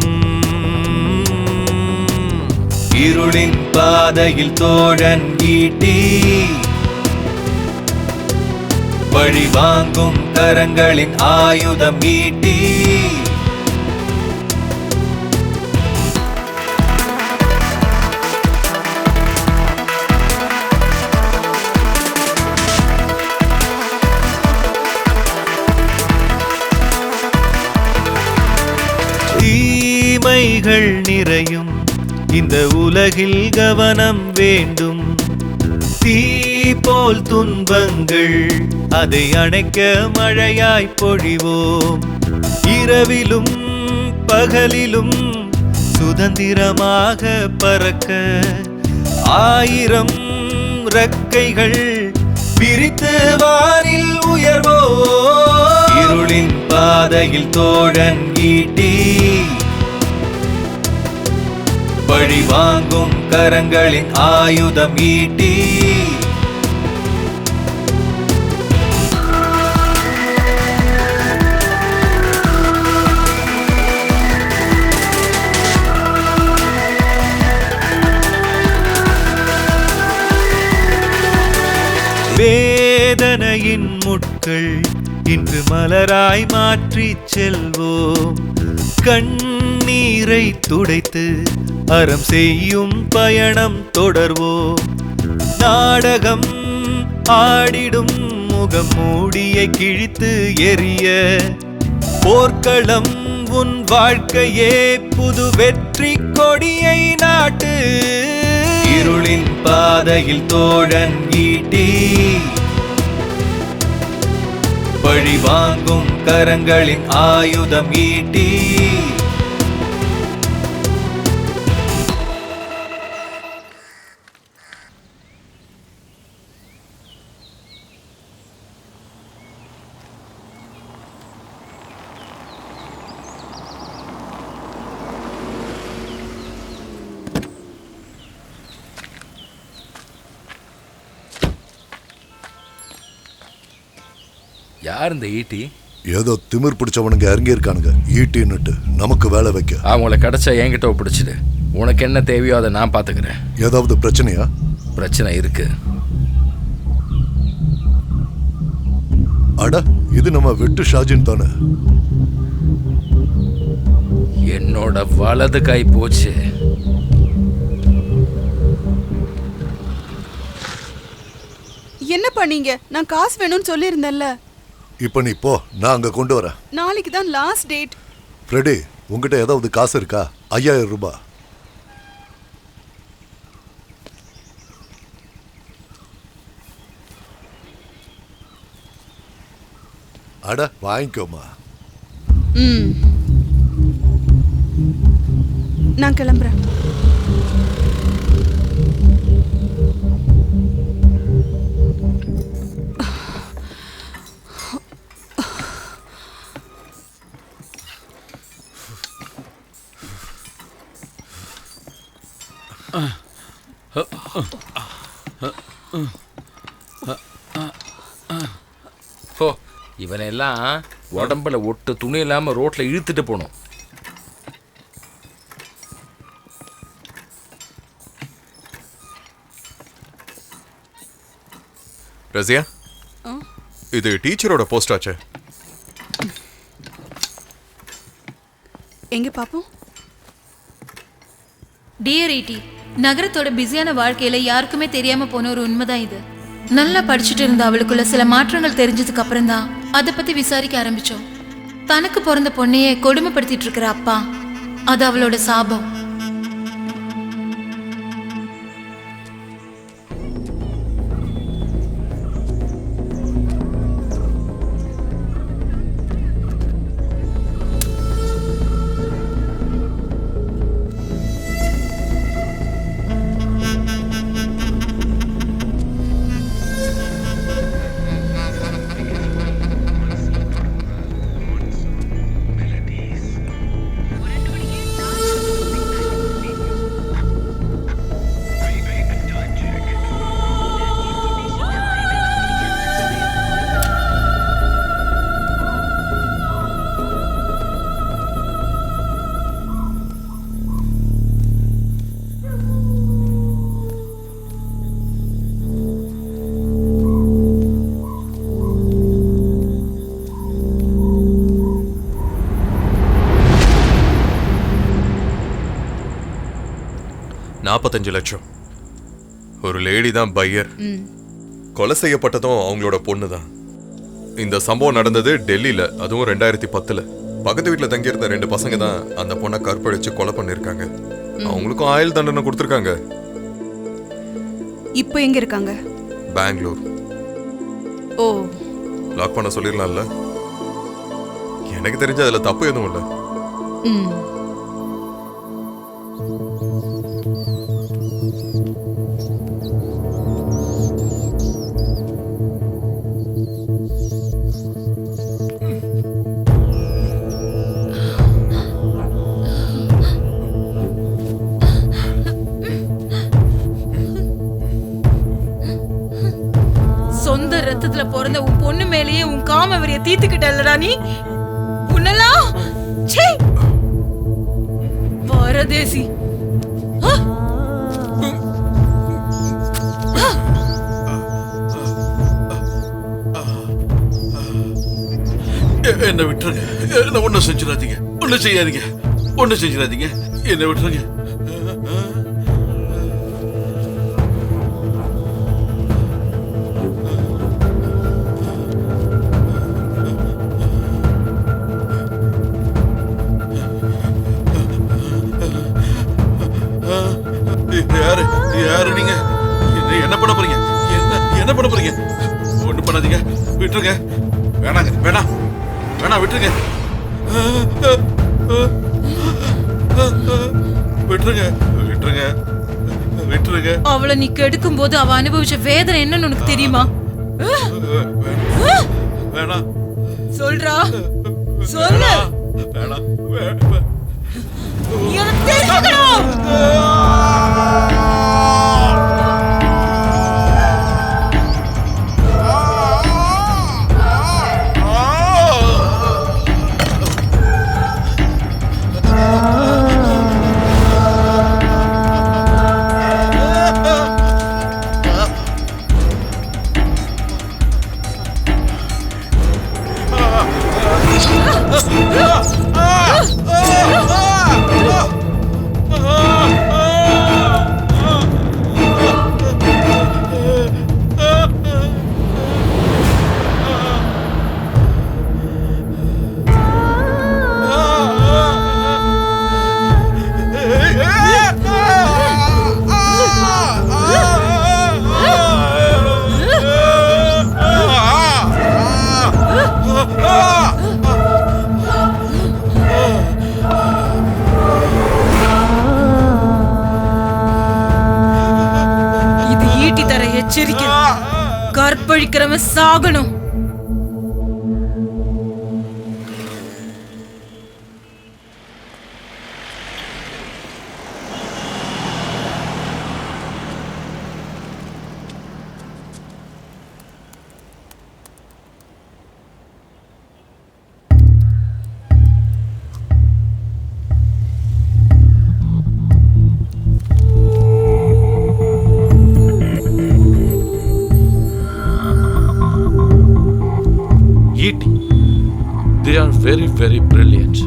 இருளின் பாதையில் தோழன் ஈட்டி, பழி வாங்கும் கரங்களின் ஆயுதம் ஈட்டி. தீமைகள் நிறையும் இந்த உலகில் கவனம் வேண்டும். தீ போல் துன்பங்கள் அதை அணைக்க மழையாய் பொழிவோம். இரவிலும் பகலிலும் சுதந்திரமாக பறக்க 1000 ரெக்கைகள் விரித்து வானில் உயர்வோ. இருளின் பாதையில் தோழன் ஈட்டி பழி வாங்கும் கரங்களின் ஆயுதம் ஈட்டி. வேதனையின் முட்கள் இன்று மலராய் மாற்றிச் செல்வோம். கண்ணீரை துடைத்து அறம் செய்யும் பயணம் தொடர்வோம். நாடகம் ஆடிடும் முகம் மூடியை கிழித்து எறிய. போர்க்களம் உன் வாழ்க்கையே புது வெற்றி கொடியை நாட்டு. இருளின் பாதையில் தோழன் ஈட்டி பழி வாங்கும் கரங்களின் ஆயுதம் ஈட்டி. யார் இந்த ஈட்டி? ஏதோ திமிர் பிடிச்சவனுங்க இறங்கி இருக்கானுங்க ஈட்டின்னுட்டு நமக்கு வேலை வைக்க. அவங்கள கிடைச்சா என்கிட்ட ஒப்பிடிச்சிடு. உனக்கு என்ன தேவையோ அதை நான் பார்த்துக்கிறேன். ஏதாவது பிரச்சனையா? பிரச்சனை இருக்கு. அட, இது நம்ம வெட்டு ஷாஜின் தானே? என்னோட வலது கை போச்சு. என்ன பண்ணீங்க? நான் காசு வேணும்னு சொல்லியிருந்தேன்ல. இப்ப நீ போ, நான் அங்க கொண்டு வரேன். நாளைக்கு தான் லாஸ்ட் டேட். ஃப்ரெடி, உங்ககிட்ட ஏதாவது காசு இருக்கா? 5000 ரூபாய். அட, வாங்கிக்கோமா. நான் கிளம்புறேன். இவனெல்லாம் உடம்புல ஒட்டு துணி இல்லாம ரோட்ல இழுத்துட்டு போனோம். ரசியா, இது டீச்சரோட போஸ்ட் ஆச்சு. எங்க பாப்போம். டியர் ஈட்டி, நகரத்தோட பிஸியான வாழ்க்கையில யாருக்குமே தெரியாம போன ஒரு உண்மைதான் இது. நல்லா படிச்சுட்டு இருந்த அவளுக்குள்ள சில மாற்றங்கள் தெரிஞ்சதுக்கு அப்புறம் தான் அதை பத்தி விசாரிக்க ஆரம்பிச்சோம். தனக்கு பிறந்த பொண்ணையே கொடுமைப்படுத்திட்டு இருக்கிற அப்பா, அது அவளோட சாபம். $45 லட்சம். ஒரு லேடி தான் பையர். கொலை செய்யப்பட்டதும் அவங்களோட பொண்ணு தான். இந்த சம்பவம் நடந்தது டெல்லியில, அதுவும் 2010. பக்கத்து வீட்டில் தங்கியிருந்த 2 பசங்க தான் அந்த பொண்ணை கற்பழிச்சு கொலை பண்ணிருக்காங்க. அவங்களுக்கும் ஆயுள் தண்டனை கொடுத்துருக்காங்க. இப்போ எங்க இருக்காங்க? பெங்களூர். ஓ, லாக் பண்ண சொல்லிடலாம்ல? எனக்கு தெரிஞ்ச அதுல தப்பு எதுவும் இல்லை. சொந்த ரத்தத்துல பிறந்த உன் பொண்ணு மேலேயே உன் காமவரிய தீத்துக்கிட்டல்லடா நீ. உன்னெல்லாம் ச்சே பரதேசி. என்ன விட்டுருங்க. என்ன ஒண்ணும் செஞ்சிடாதீங்க. ஒண்ணும் செய்யாதீங்க. ஒண்ணும் செஞ்சிடாதீங்க. என்ன விட்டுருங்க. யாரு யாரு நீங்க? என்ன பண்ண போறீங்க? என்ன பண்ண போறீங்க? ஒண்ணு பண்ணாதீங்க. விட்டுருங்க. வேணாங்க. வேணாம் வேணாம் விட்டுருங்க. விட்டுருங்க விட்டுருங்க விட்டுருங்க. அவளை நீ கெடுக்கும் போது அவ அனுபவிச்ச வேதனை என்னன்னு உனக்கு தெரியுமா? வேணாம். சொல்றா சொல்லு. வேணாம். எச்சரிக்கை. கற்பழிக்கிறவன் சாகணும். They are very, very brilliant.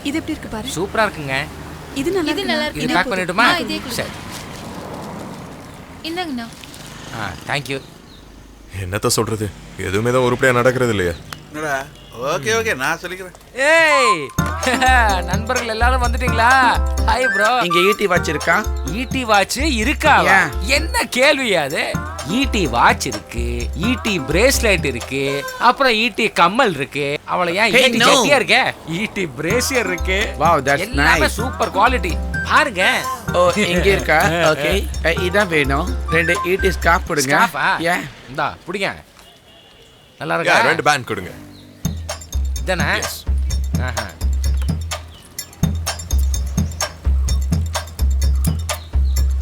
இது எப்படி இருக்கு பாரு. சூப்பரா இருக்குங்க. இது நல்லா இருக்கு. இது பேக் பண்ணிடுமா? சரி. இந்தாங்கண்ணா. thank you. என்னத்த சொல்றது? எதுவுமே தான் உருப்படியா நடக்கிறது இல்லையா? என்னடா? ஓகே ஓகே நான் சொல்லிக்கிறேன். ஏய் நண்பர்கள் எல்லாரும் வந்துட்டீங்களா? Hi bro. இங்க ஈட்டி வாட்ச் இருக்கா? ஈட்டி வாட்ச் இருக்கா? என்ன கேள்வி அது? ஈட்டி வாட்ச் இருக்கு, ஈட்டி பிரேஸ்லெட் இருக்கு, அப்புறம் ஈட்டி கம்மல் இருக்கு. அவள ஏன் ஈட்டி சட்டியா இருக்க? ஈட்டி பிரேசியர் இருக்கு. Wow that's nice. Super quality. பாருங்க. ஓ இங்க இருக்கா? ஓகே. இதான் வேணும். ரெண்டு ஈட்டி ஸ்கார்ஃப் கொடுங்க. ஸ்கார்ஃபா? இந்தா புடிங்க. நல்லா இருக்கா? ரெண்டு பேண்ட் கொடுங்க. இதனா?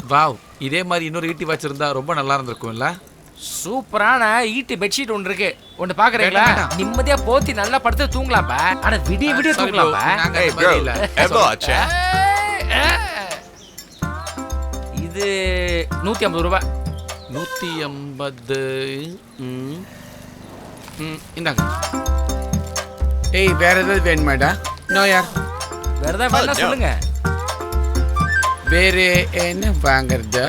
வாவ் இதே மாதிரி இன்னொரு ஈட்டி வச்சிருந்தா ரொம்ப நல்லா இருந்திருக்கும்ல. சூப்பரான ஈட்டி பெட்ஷீட் ஒன்று இருக்கு. ஒன்று பாக்குறீங்களா? நிம்மதியா போத்தி நல்லா படுத்து தூங்கலாம்ப்பா. ஆனா விடிய விடிய தூங்கலாம்ப்பா. இது 150 ரூபாய். 150. இந்தாங்க. ஏய் வேற ஏதாவது வேணுமாடா? நோ யார். வேற ஏதாவது வேணா சொல்லுங்க. வேற என்ன வாங்குறது?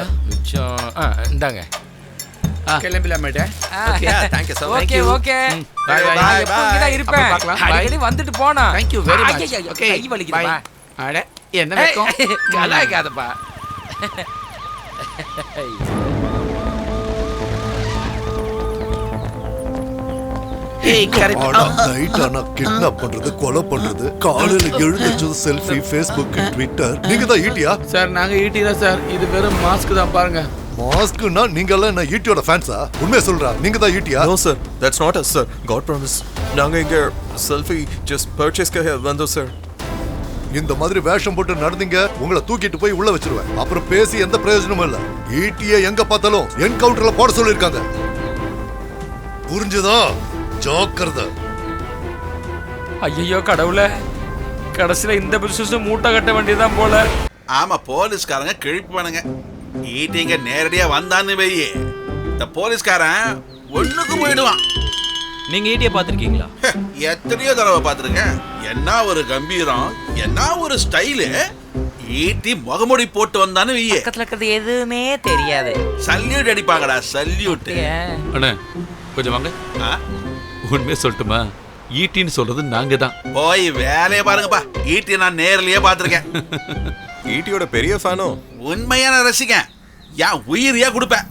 இந்தாங்க. கிளம்பலாமேடா? Okay thank you sir. Okay okay. Bye bye. நான் எப்பவும் தான் இருப்பேன். அடிக்கடி வந்துட்டு போனா. Thank you very much. Okay கை வலிக்குதுப்பா. அட என்ன வெக்கம்? கலாய்க்காதப்பா. நைட் ஆனா கிட்னாப் பண்றது, கொலை பண்றது, காலையில எழுந்திருச்சது செல்ஃபி, ஃபேஸ்புக், ட்விட்டர். நீங்க தான் ஈட்டியா? சார் நாங்க ஈட்டி தான் சார். இது வெறும் மாஸ்க் தான் பாருங்க. மாஸ்க்னா நீங்க எல்லாம் என்ன ஈட்டியோட ஃபேன்ஸா? உண்மையா சொல்றா, நீங்க தான் ஈட்டியா? No sir, that's not us sir. God promise. நாங்க இங்க செல்ஃபி ஜஸ்ட் பர்ச்சேஸ்க்காக வந்தோம் சார். இந்த மாதிரி வேஷம் போட்டு நடந்தீங்க, உங்களை தூக்கிட்டு போய் உள்ள வச்சிருவேன். அப்புறம் பேசி எந்த பிரயோஜனமும் இல்ல. ஈட்டியை எங்க பார்த்தாலும் என்கவுண்டர்ல போட சொல்லிருக்காங்க. புரிஞ்சுதா? ஜாக்கிரதை. ஐயோ கடவுளே, கடைசியில இந்த பிசினஸ் மூட்டை கட்ட வேண்டியதான் போல. ஆமா, போலீஸ்காரங்க கிழிப்பானுங்க. ஈட்டிங்க நேரடியா வந்தான்னு வெயி, இந்த போலீஸ்காரன் ஒண்ணுக்கு போயிடுவான். நீங்க ஈட்டியை பார்த்திருக்கீங்களா? எத்தனையோ தடவை பார்த்துருக்கேன். என்ன ஒரு கம்பீரம், என்ன ஒரு ஸ்டைலு. ஈட்டி முகமுடி போட்டு வந்தான்னு வெய்யே, பக்கத்துல இருக்கிறது எதுவுமே தெரியாது. சல்யூட் அடிப்பாங்கடா, சல்யூட். அண்ணே கொஞ்சம் வாங்க. உண்மையை சொல்லட்டுமா? ஈட்டின்னு சொல்றது நாங்க தான். போய் வேலையை பாருங்கப்பா. ஈட்டி நான் நேர்லயே பார்த்துருக்கேன். ஈட்டியோட பெரிய ஃபேனோ? உண்மையான ரசிகன். என் உயிரியா கொடுப்பேன்.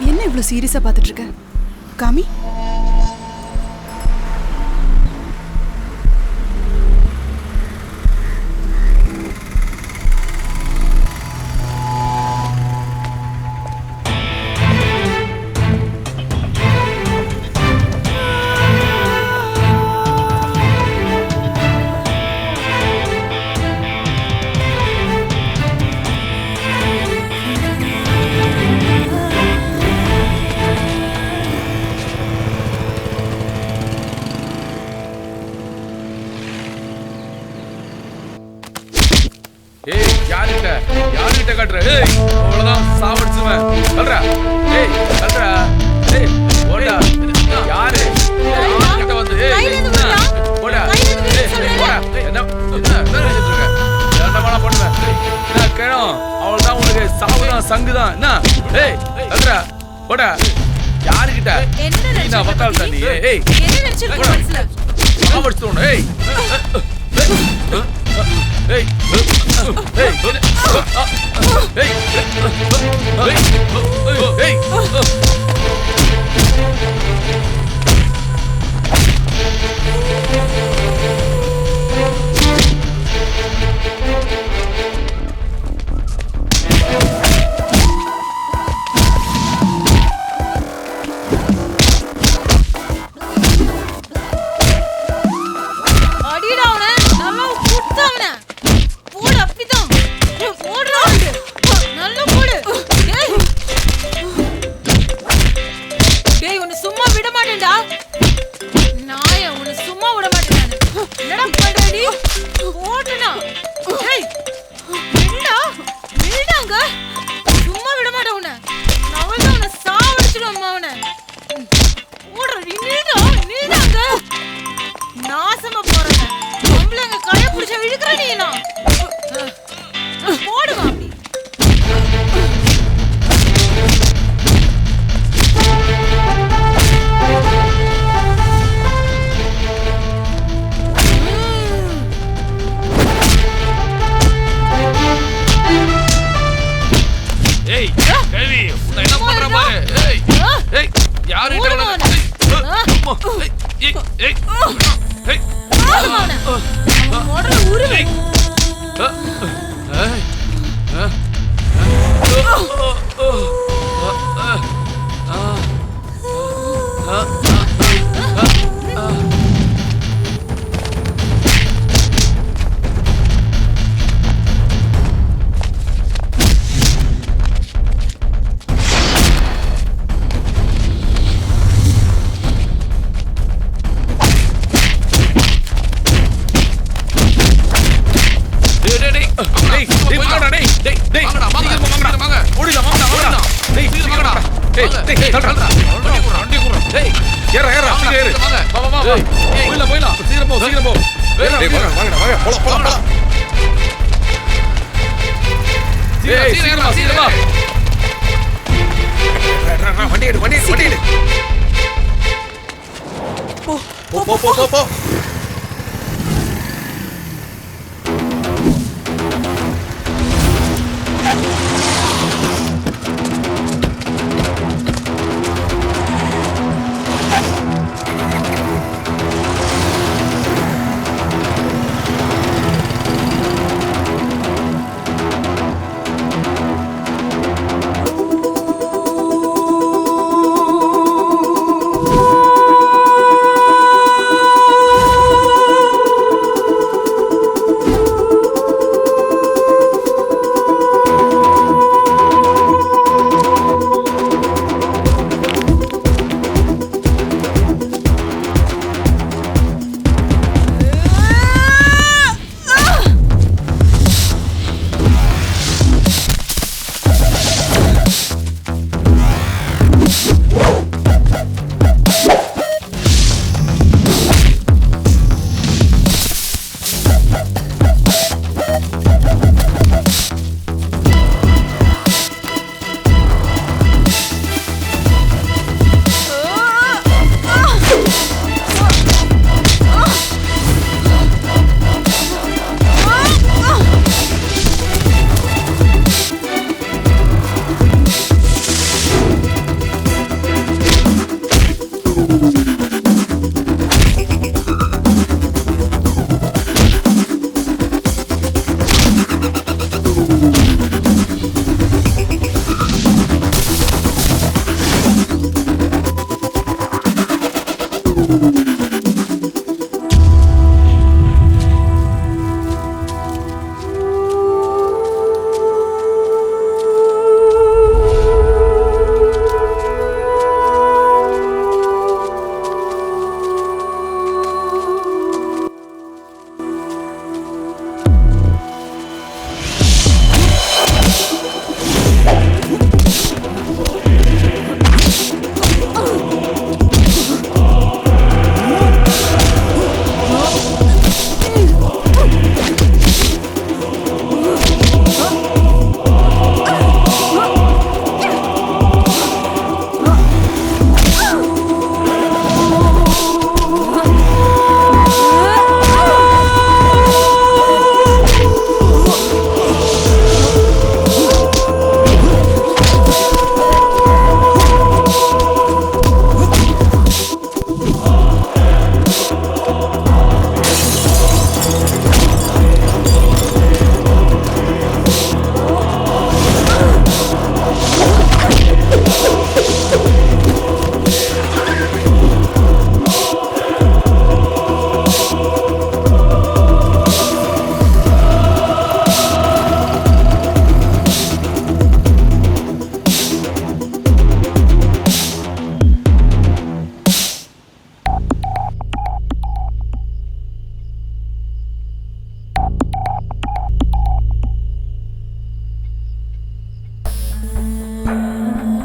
என்ன இவ்வளவு சீரியஸா பார்த்துட்டு இருக்க? காமி, யாருகிட்ட காட்டுற? அவ்வளவுதான், சாவடிச்சுவேன். சொல்றா, சொல்றா, ஓடா. யாரு கிட்ட வந்து போடா, என்ன பண்ணுவேன்? என்ன கேளும், அவ்வளவுதான், உனக்கு சாவுதான், சங்குதான். என்ன சொல்றா, போடா. யாருகிட்ட நான் வக்கால் தாண்டி சாவடிச்சு. Hey! Hey! Hey!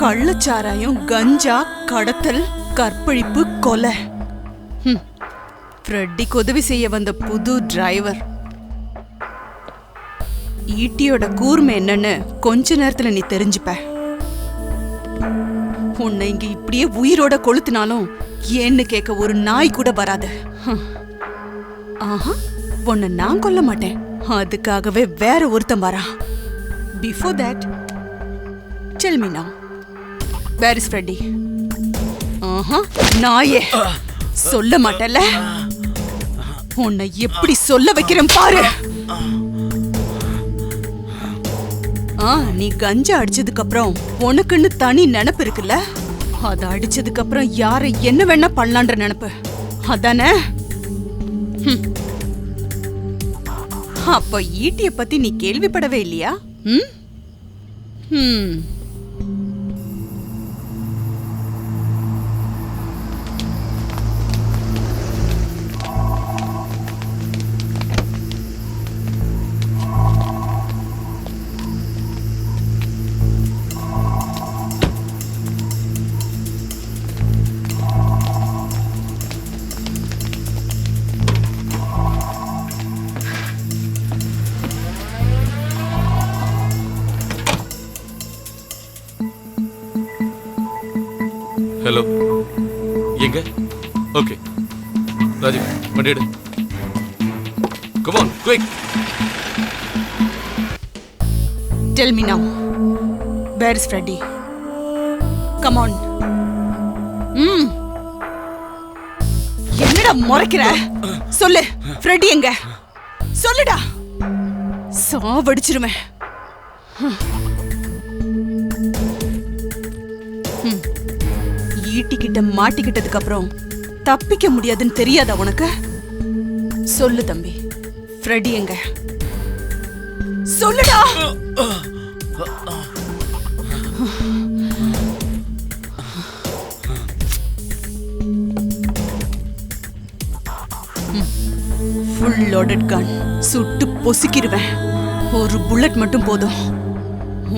கள்ளச்சாராயம், கஞ்சா, கடத்தல், கற்பழிப்பு, கொலை. ஃப்ரெட்டிக்கு உதவி செய்ய வந்த புது டிரைவர். ஈட்டியோட கூர்மை என்னன்னு கொஞ்ச நேரத்துல நீ தெரிஞ்சுப்ப. உன்னை இங்க இப்படியே உயிரோட கொளுத்தினாலும் ஏன்னு கேட்க ஒரு நாய் கூட வராது. ஆஹா, உன்னை நான் கொல்ல மாட்டேன், அதுக்காகவே வேற ஒருத்தன் வரா. Before that tell me now, where is Freddy? ஆஹா, நாயே, சொல்ல மாட்டல. உன்னை எப்படி சொல்ல வைக்கிறேன் பாரு. நீ கஞ்சா அடிச்சதுக்கு அப்புறம் உனக்குன்னு தனி நினைப்பு இருக்குல்ல, அத அடிச்சதுக்கு அப்புறம் யாரை என்ன வேணா பண்ணலான்ற நினைப்பு அதானே? அப்ப ஈட்டிய பத்தி நீ கேள்விப்படவே இல்லையா? ஹலோ, எங்க? ஓகே ராஜீவ், வண்டி எடு. Come on, quick. Tell me now, where is Freddy? Come on. என்னடா முறைக்கிற? சொல்லு, ஃப்ரெடி எங்க? சொல்லுடா, சாவடிச்சிருவேன். ஈட்டிக்கிட்ட மாட்டிக்கிட்டதுக்கு அப்புறம் தப்பிக்க முடியாதுன்னு தெரியாதா உனக்கு? சொல்லு தம்பி, ஃப்ரெடி எங்க? சொல்லுடா. ஃபுல் லோடட் கன், சுட்டு பொசுக்கிடுவேன். ஒரு புல்லட் மட்டும் போதும்,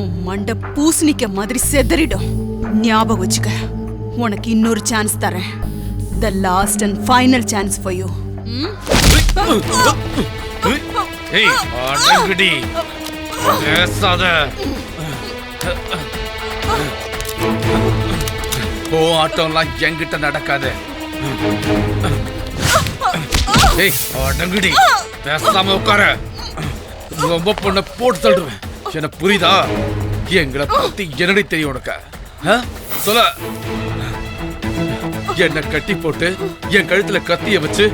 உன் மண்டை பூசணிக்க மாதிரி செதறிடும். ஞாபகம் வச்சுக்க, உனக்கு இன்னொரு சான்ஸ் தரேன். The last and final chance for you. ஏய், அடங்குடி, பேசாத. ஆட்டம்லாம் என்கிட்ட நடக்காது. ஏய், அடங்குடி, பேசாம உட்கார. ரொம்ப பொண்ண போட்டு தள்ளுவேன். என்ன புரியுதா? எங்களை பத்தி என்னடி தெரியும் உனக்கு? சொல்ல. என்ன கட்டி போட்டு என் கழுத்துல கத்திய வச்சு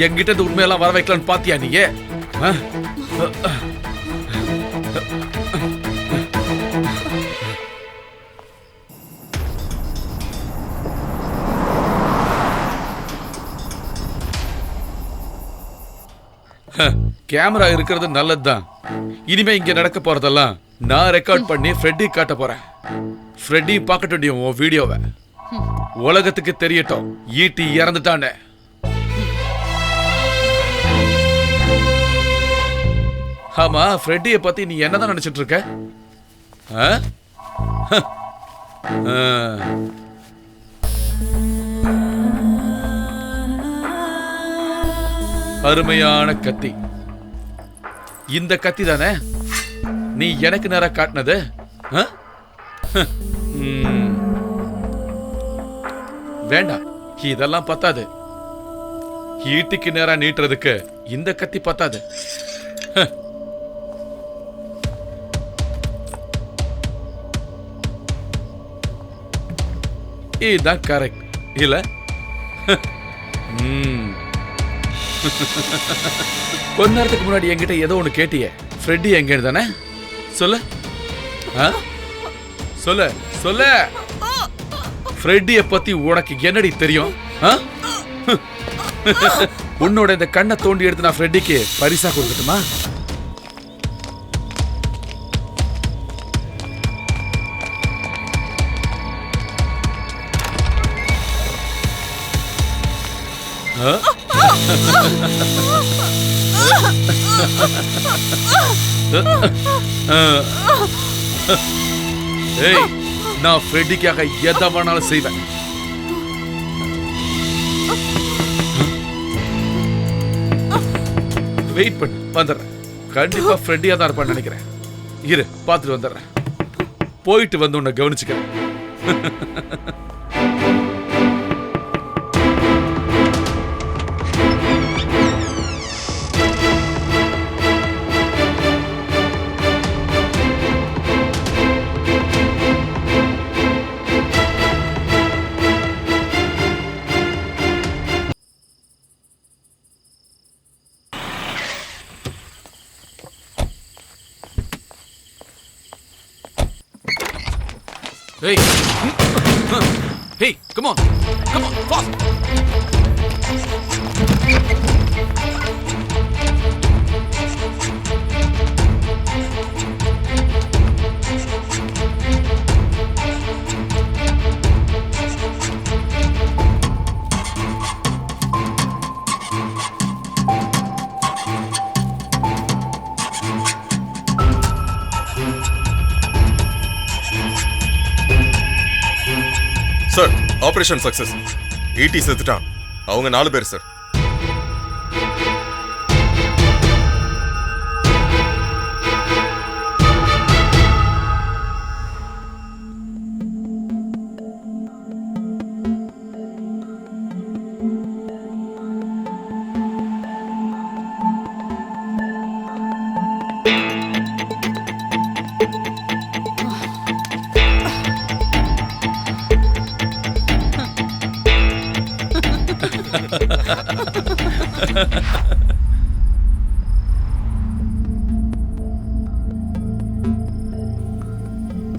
என்கிட்ட உண்மையெல்லாம் வர வைக்கலான்னு பாத்தியா நீங்க? கேமரா இருக்கிறது நல்லதுதான். இனிமே இங்க நடக்க போறதெல்லாம் நான் ரெக்கார்ட் பண்ணி ஃப்ரெட்டி காட்ட போறேன். ஃப்ரெட்டி பார்க்கட்டும் உன் வீடியோவை. உலகத்துக்கு தெரியட்டும் ஈட்டி இறந்துட்டானே. ஆமா, ஃப்ரெட்டியை பத்தி நீ என்னதான் நினைச்சிட்டு இருக்க? அருமையான கத்தி. இந்த கத்தி தானே நீ எனக்கு நேரா காட்டினது? வேண்டாம், இதெல்லாம் பத்தாது. ஈட்டிக்கு நேரா நீட்டுறதுக்கு இந்த கத்தி பத்தாது. இதுதான் கரெக்ட் இல்ல? கொஞ்ச நேரத்துக்கு முன்னாடி என்கிட்ட ஏதோ ஒண்ணு கேட்டியே, ஃப்ரெட்டி எங்க தானே? சொல்லு, சொல்லு, சொல்லு. ஃப்ரெட்டிய பத்தி உனக்கு என்னடி தெரியும்? உன்னோட இந்த கண்ணை தோண்டி எடுத்து நான் ஃப்ரெட்டிக்கு பரிசா கொடுக்கட்டுமா? ஏய், நான் ஃப்ரெட்டிக்காக எதை வேணாலும் செய்வேன். வெயிட் பண்ணு, வந்துடுறேன். கண்டிப்பா ஃப்ரெண்டியா தான் இருப்பான்னு நினைக்கிறேன். இரு, பார்த்துட்டு வந்துடுறேன். போயிட்டு வந்து உன்னை கவனிச்சுக்கிறேன். Hey! Hey, come on! Come on, fast! Sir, operation success. ஈட்டி செத்துட்டான். அவங்க 4 பேர் சார்.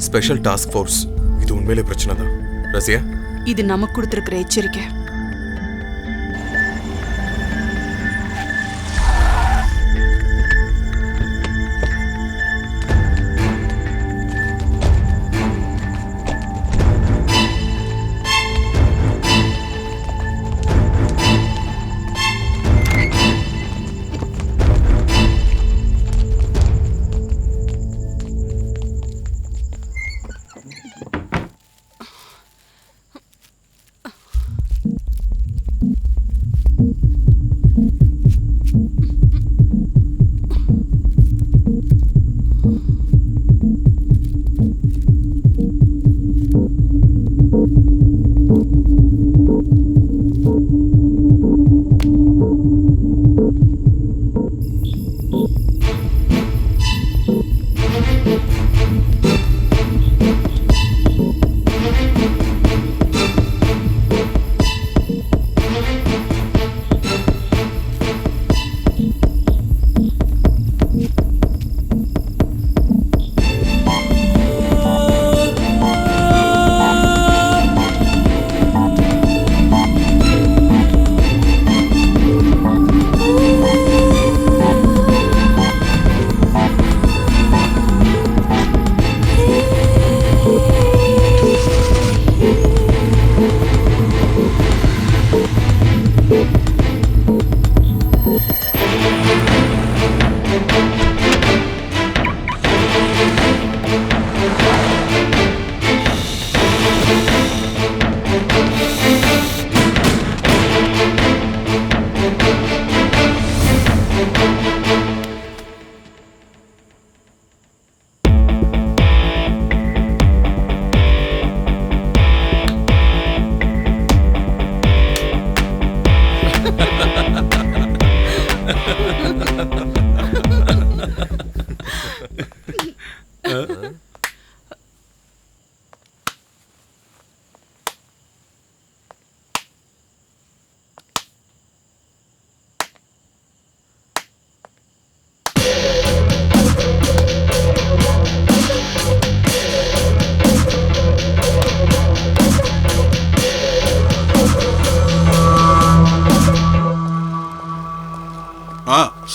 ஸ்பெஷல் டாஸ்க் ஃபோர்ஸ், இது உண்மையிலே பிரச்சனை தான். ரசியா, இது நமக்கு கொடுத்திருக்கிற எச்சரிக்கை.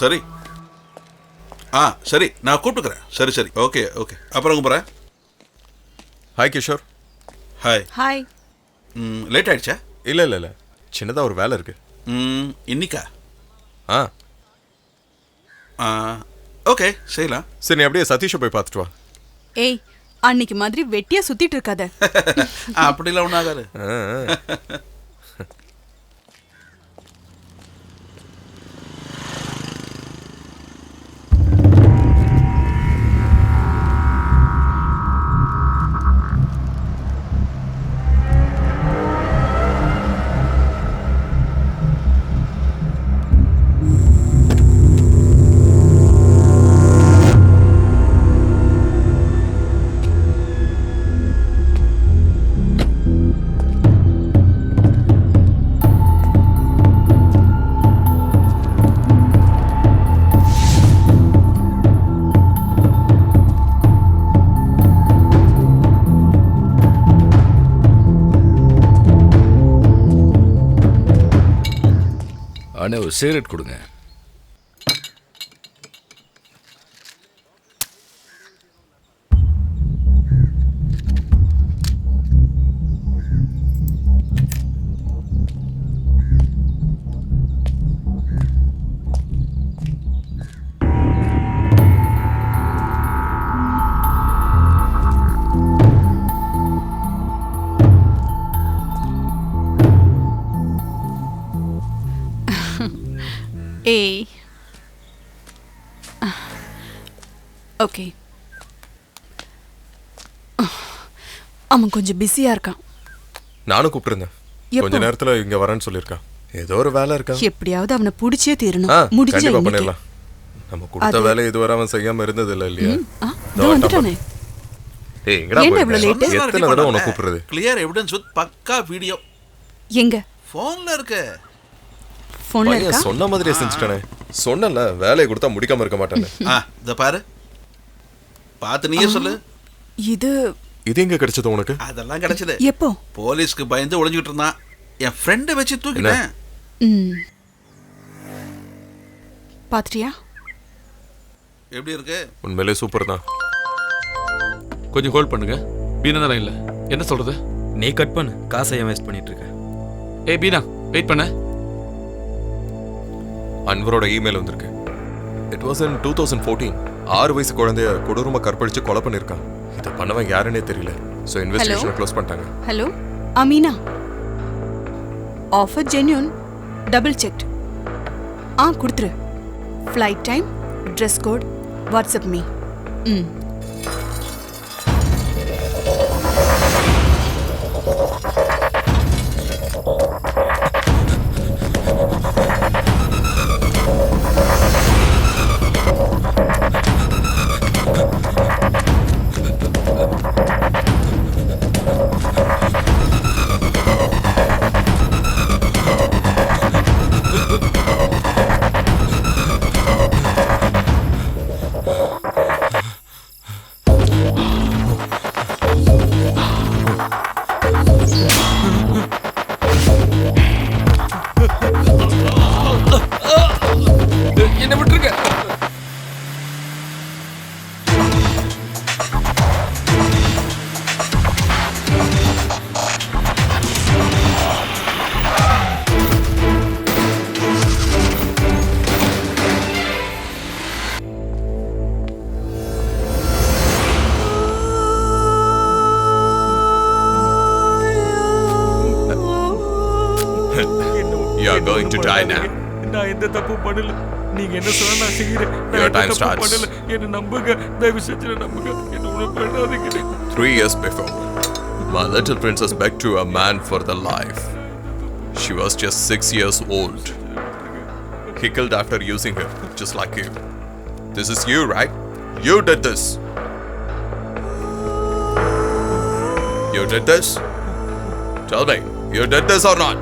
சரி. சரி, நான் கூப்பிட்டுக்கிறேன். சரி சரி, ஓகே ஓகே. அப்புறம் போகிறேன். Hi Kishore. Hi. Hi. Late ஆயிடுச்சா? இல்லை இல்லை இல்லை, சின்னதாக ஒரு வேலை இருக்கு. இன்னிக்கா? ஆ ஓகே, செய்யலாம். சரி, நீ அப்படியே சதீஷை போய் பார்த்துட்டு வா. ஏய், அன்னைக்கு மாதிரி வெட்டியா சுத்திட்டு இருக்காத. அப்படிலாம் ஒன்றும் ஆகாது. அண்ணே ஒரு சிகரெட் கொடுங்க. ஏய் ஓகே, அவன் கொஞ்சம் பிஸியா இருக்கான். நானும் கூப்பிட்டுருந்தேன். கொஞ்ச நேரத்துல இங்க வரேன்னு சொல்லியிருக்கான். ஏதோ ஒரு வேலை இருக்கா. எப்படியாவது அவனை புடிச்சே தீரணும். கண்டிப்பா பண்ணிடலாம். நம்ம கொடுத்த வேலை இதுவரை அவன் செய்யாம இருந்தது இல்ல இல்லையா? வந்துட்டானே. ஏய் எங்கடா போயிட்ட? எத்தனை தடவை உன்னை கூப்பிடுறது? கிளியர் எவிடன்ஸ் வித் பக்கா வீடியோ. எங்க? போன்ல இருக்கு. போன்ல இருக்கா? சொன்ன மாதிரியே செஞ்சுட்டானே. சொன்னல வேலையை கொடுத்தா முடிக்காம இருக்க மாட்டானே. இத பாரு. பாத்து நீயே சொல்லு. இது எங்க கிடைச்சது உனக்கு? அதெல்லாம் கிடைச்சது. எப்போ? போலீஸ்க்கு பயந்து ஒளிஞ்சிட்டு இருந்தான். என் ஃப்ரெண்ட வச்சு தூக்கிட்டேன். பாத்தியா? எப்படி இருக்கு? உண்மையிலே சூப்பர் தான். கொஞ்சம் ஹோல்ட் பண்ணுங்க. பீனா தான் இல்ல. என்ன சொல்றது? நீ கட் பண்ணு. காசை ஏன் வேஸ்ட் பண்ணிட்டு இருக்க? ஏய் பீனா, வெயிட் பண்ணு. அன்வரோட இமெயில் வந்திருக்கு. It was in 2014. 6 வயசு குழந்தைய கொடூரமா கற்பழிச்சு கொலை பண்ணிருக்கான். இத பண்ணவன் யாருன்னே தெரியல. சோ இன்வெஸ்டிகேஷனை க்ளோஸ் பண்ணிட்டாங்க. Hello Ameena, offer genuine, double checked. கொடுத்துரு. Flight time, dress code, WhatsApp me. என்ன விட்டுருங்க. You are going to die now. நான் எந்த தப்பு பண்ணல. நீங்க என்ன சொன்னா நான் செய்யறேன். Your time starts. என்ன நம்புங்க. தயவு செஞ்சு நம்புங்க. என்ன ஒண்ணும் பண்ணாதீங்க. 3 years before, my little princess begged to a man for the life. She was just 6 years old. He killed after using her, just like you. This is you, right? You did this. You did this? Tell me, you did this or not?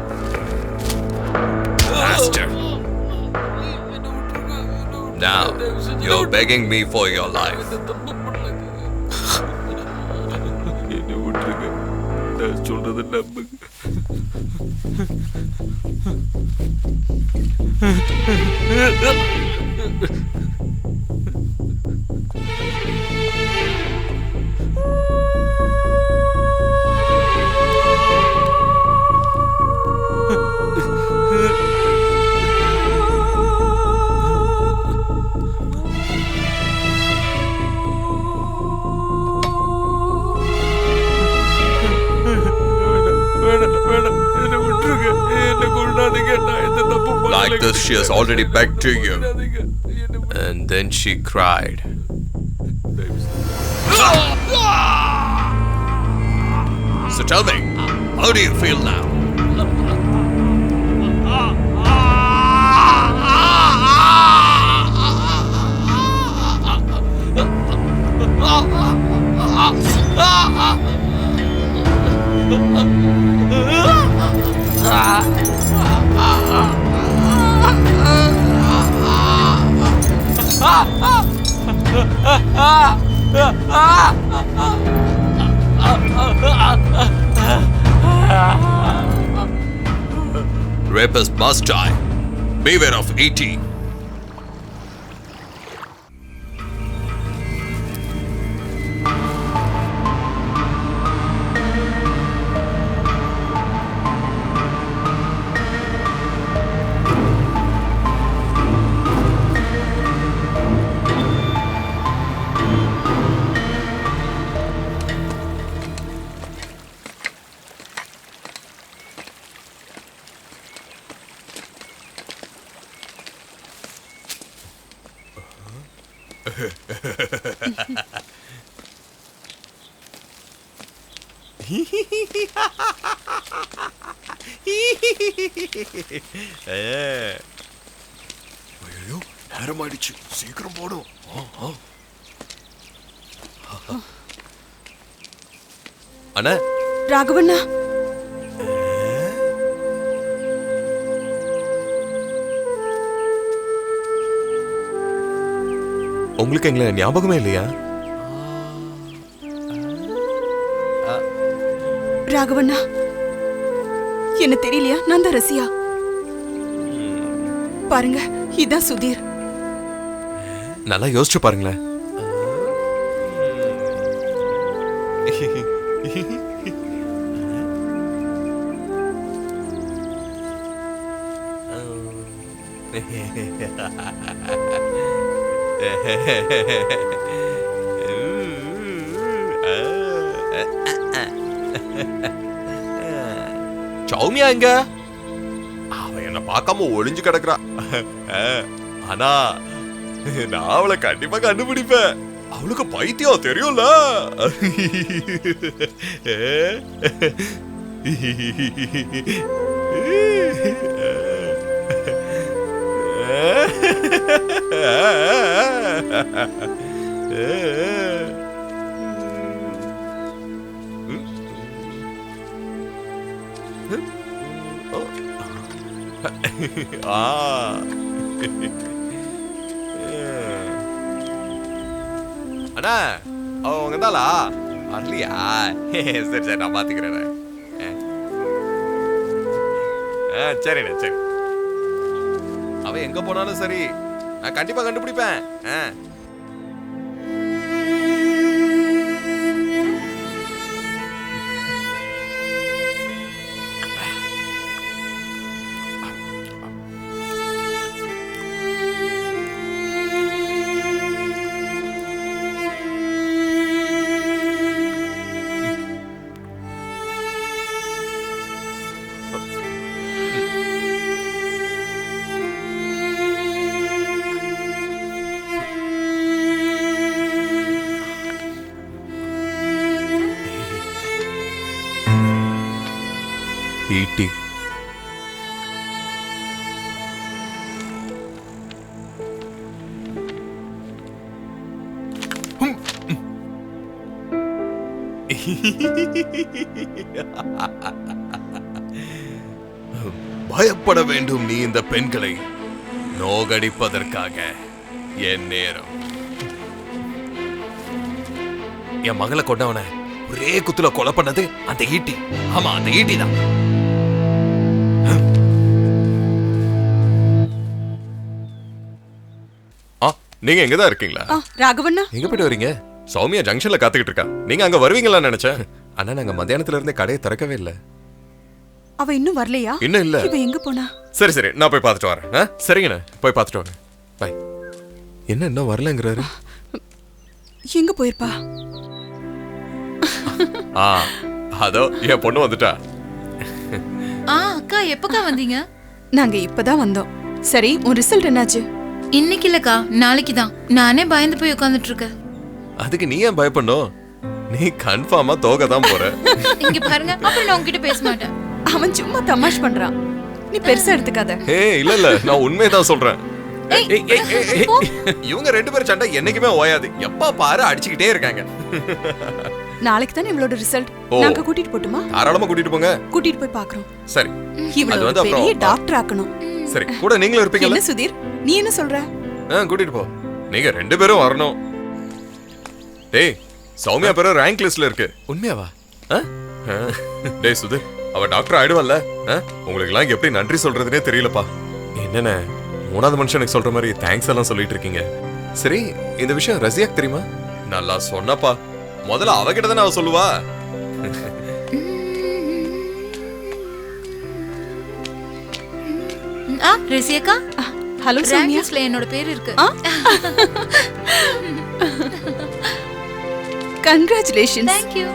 Bastard. Now, you're begging me for your life. என்ன விட்டுருங்க. நான் சொல்றதை நம்புங்க. This she has already begged to you. And then she cried. So tell me, how do you feel now? Rapists must die. Beware of E.T. ஐயோ நேரம் ஆயிடுச்சு, சீக்கிரம் போடும். அண்ணா ராகவண்ணா, உங்களுக்கு எங்களை ஞாபகமே இல்லையா? ராகவண்ணா, என்ன தெரியலையா? நான் தான் ரசியா. பாருங்க, இதான் சுதீர். நல்லா யோசிச்சு பாருங்களேன். சௌமியா எங்க? அவ என்ன பார்க்காம ஒளிஞ்சு கிடக்குறா. ஆனா நான் அவளை கண்டிப்பா கண்டுபிடிப்பேன். அவளுக்கு பைத்தியம் தெரியும்ல. அண்ணா அவங்க தாளா வரலையா? சரி சரி, நான் பாத்துக்கிறேன். சரிண்ணா சரி. அவ எங்க போனாலும் சரி, நான் கண்டிப்பா கண்டுபிடிப்பேன். ஈட்டி பயப்பட வேண்டும் நீ இந்த பெண்களை நோகடிப்பதற்காக. என் நேரம். என் மகளை கொண்டவன ஒரே குத்துல கொலை பண்ணது அந்த ஈட்டி. ஆமா, அந்த ஈட்டி தான். நீங்க எங்கதான் இருக்கீங்களா? ராகவண்ணா, எங்க போயிட்டு வரீங்க? சௌமியா ஜங்ஷன்ல காத்துக்கிட்டு இருக்கா. நீங்க அங்க வருவீங்களான்னு நினைச்சேன். அண்ணா நாங்க மத்தியானத்துல இருந்தே கடையை திறக்கவே இல்லை. அவ இன்னும் வரலையா? இன்னும் இல்ல. இவ எங்க போனா? சரி சரி, நான் போய் பார்த்துட்டு வரேன். சரிங்கண்ணா, போய் பார்த்துட்டு வரேன். பாய். என்ன இன்னும் வரலங்கிறாரு? எங்க போயிருப்பா? அதோ என் பொண்ணு வந்துட்டா. அக்கா எப்பக்கா வந்தீங்க? நாங்க இப்பதான் வந்தோம். சரி, உன் ரிசல்ட் என்னாச்சு? இன்னைக்கு இல்லக்கா, நாளைக்கு தான். நானே பயந்து போய் உட்கார்ந்துட்டு இருக்கேன். அதுக்கு நீ ஏன் பயப்படணும்? நீ கன்ஃபார்மா தோக்க தான் போற. இங்க பாருங்க, அப்புறம் நான் உன்கிட்ட பேச மாட்டேன். அவன் சும்மா தமாஷ் பண்றான், நீ பெருசா எடுத்துக்காத. இல்ல நான் உண்மையதான் சொல்றேன். இவங்க ரெண்டு பேரும் சண்டை என்னைக்குமே ஓயாது. எப்ப பாரு அடிச்சுக்கிட்டே இருக்காங்க. நாளைக்கு தானே இவளோட ரிசல்ட். நாங்க கூட்டிட்டு போட்டுமா? தாராளமா கூட்டிட்டு போங்க. கூட்டிட்டு போய் பாக்குறோம். சரி, இவள ஒரு பெரிய டாக்டர் ஆக்கணும். சரி, கூட நீங்களும் இருப்பீங்கல்ல? என்ன சுதீர், நீ என்ன சொல்ற? கூட்டிட்டு போ. நீங்க ரெண்டு பேரும் வரணும். டேய், சௌமியா பேரு ரேங்க் லிஸ்ட்ல இருக்கு. உண்மையாவா? டேய் சுதீர், அவ டாக்டர் ஆயிடுவல்ல? உங்களுக்கு எல்லாம் எப்படி நன்றி சொல்றதுனே தெரியலப்பா. என்னென்ன மூணாவது மனுஷனுக்கு சொல்ற மாதிரி தேங்க்ஸ் எல்லாம் சொல்லிட்டு இருக்கீங்க. சரி, இந்த விஷயம் ரசியாக்கு தெரியுமா? நல்லா சொன்னப்பா. முதல்ல அவகிட்ட தானே அவ சொல்லுவா. ரசியக்கா, ஹலோ சௌமியா. ரேங்க்ஸ்ல என்னோட பேர் இருக்கு. கங்க்ராச்சுலேஷன்ஸ். Thank you.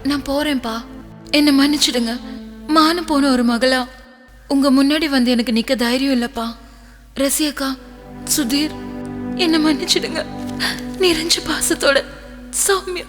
நான் போறேன்பா, என்ன மன்னிச்சிடுங்க. மானம் போன ஒரு மகளா உங்க முன்னாடி வந்து எனக்கு நிக்க தைரியம் இல்லப்பா. ரசியக்கா, சுதீர், என்ன மன்னிச்சிடுங்க. நிறைஞ்ச பாசத்தோட சௌமியா.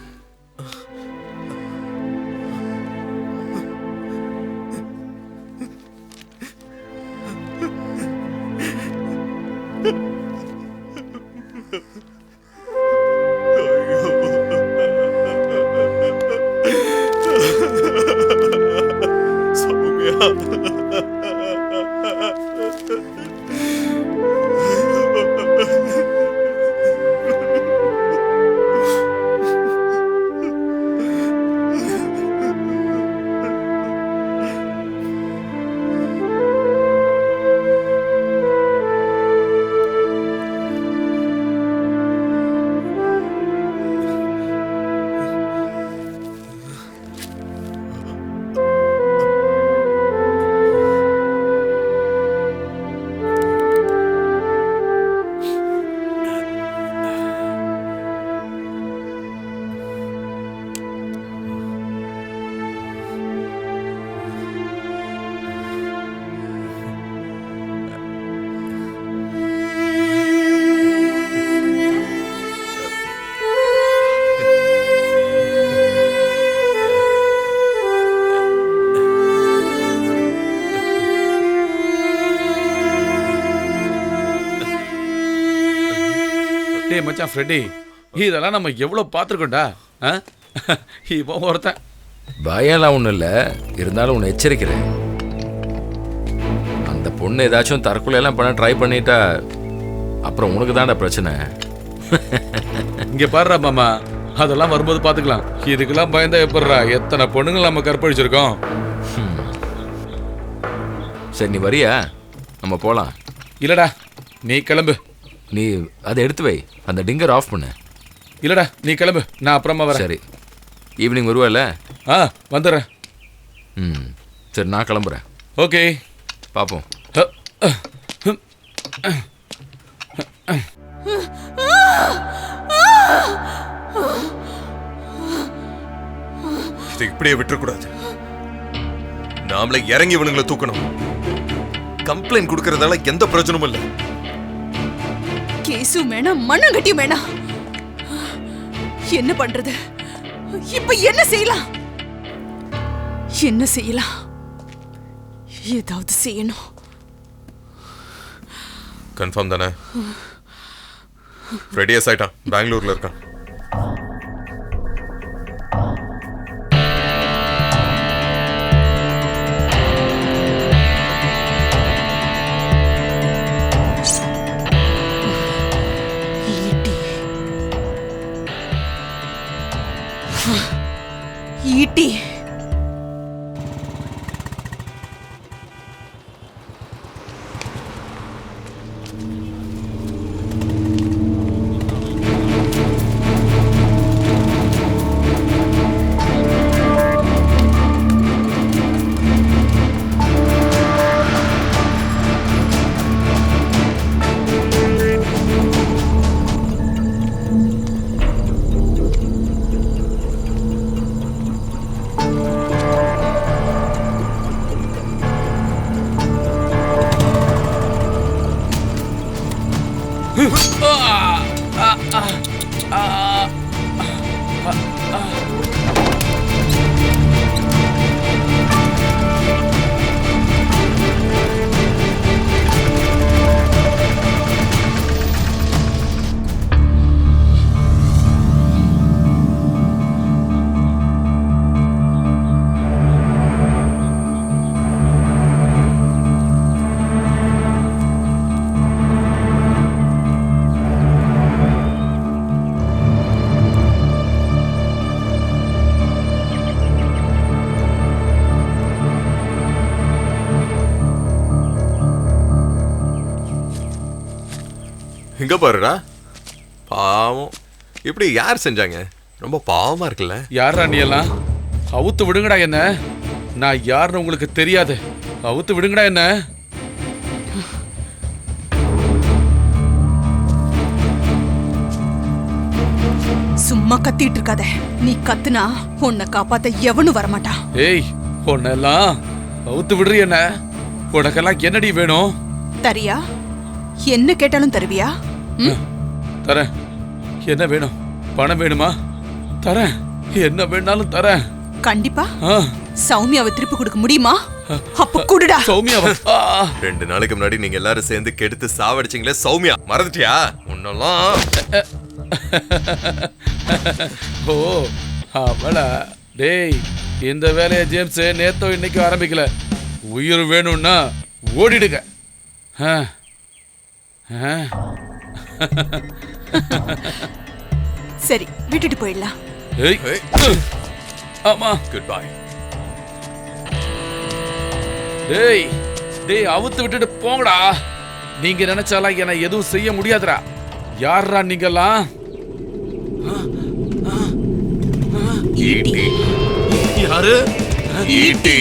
டேய் மச்சான் ஃப்ரெட்டி, இதெல்லாம் நம்ம எவ்வளவு பார்த்துருக்கோம்டா. இப்போ ஒருத்தன் பயம்லாம் ஒன்றும் இல்லை, இருந்தாலும் உன்னை எச்சரிக்கிறேன். அந்த பொண்ணு ஏதாச்சும் தற்கொலையெல்லாம் பண்ண ட்ரை பண்ணிட்டா அப்புறம் உனக்கு தான்டா பிரச்சனை. இங்கே பாடுறா மாமா, அதெல்லாம் வரும்போது பார்த்துக்கலாம். இதுக்கெல்லாம் பயந்தா எப்படிறா? எத்தனை பொண்ணுங்கள் நம்ம கற்பழிச்சிருக்கோம். சரி, நீ வரியா? நம்ம போகலாம். இல்லடா, நீ கிளம்பு. நீ அதை எடுத்து வை, அந்த டிங்கர் ஆஃப் பண்ணு. இல்லடா, நீ கிளம்பு, நான் அப்புறமா வரேன். சரி, ஈவினிங் வருவாயில்ல? வந்துடுறேன். சரி, நான் கிளம்புறேன். ஓகே, பார்ப்போம். இதை இப்படியே விட்டுறக்கூடாது. நாமளே இறங்கி இவனுங்களை தூக்கணும். கம்ப்ளைண்ட் கொடுக்கறதால எந்த பிரயோஜனமும் இல்லை. கேசு வேணா, மண்ணங்கட்டியும் வேணா. என்ன பண்றது? இப்ப என்ன செய்யலாம்? என்ன செய்யலாம்? ஏதாவது செய்யணும். கன்ஃபார்ம் தானே? ரெடியஸ் ஆயிட்டான், பெங்களூர்ல இருக்கான். ஈட்டி இங்க பாருடா, பாவம். இப்படி யார் செஞ்சாங்க? ரொம்ப பாவமா இருக்குல்ல. யாரா நீ எல்லாம்? அவுத்து விடுங்கடா என்ன. நான் யாருன்னு உங்களுக்கு தெரியாது. அவுத்து விடுங்கடா என்ன. சும்மா கத்திட்டு இருக்காத. நீ கத்துனா உன்னை காப்பாத்த எவனும் வரமாட்டான். ஏய், உன்னெல்லாம் அவுத்து விடுறீ என்ன. உனக்கெல்லாம் என்னடி வேணும்? தரியா? என்ன கேட்டாலும் தருவியா? தரேன். என்ன வேணும்? பணம் வேணுமா? தரேன். என்ன வேணாலும் தரேன். கண்டிப்பா. சௌமியாவை திருப்பி கொடுக்க முடியுமா? அப்ப குடுடா. சௌமியாவை 2 நாளைக்கு முன்னாடி நீங்க எல்லாரும் சேர்ந்து கெடுத்து சாவடிச்சீங்களே சௌமியா, மறந்துட்டியா? உன்னெல்லாம் ஓ அவளா? டேய், இந்த வேலையை ஜேம்ஸ் நேத்தோ இன்னைக்கு ஆரம்பிக்கல. உயிர் வேணும்னா ஓடிடுங்க. சரி, விட்டுட்டு போயிடலாம். ஆமா, குட் பை. டேய் டேய், அவுத்து விட்டுட்டு போங்கடா. நீங்க நினைச்சாலாம் என்ன எதுவும் செய்ய முடியாதுடா. யாரா நீங்கெல்லாம்? ஈட்டி. யாரு? ஈட்டி.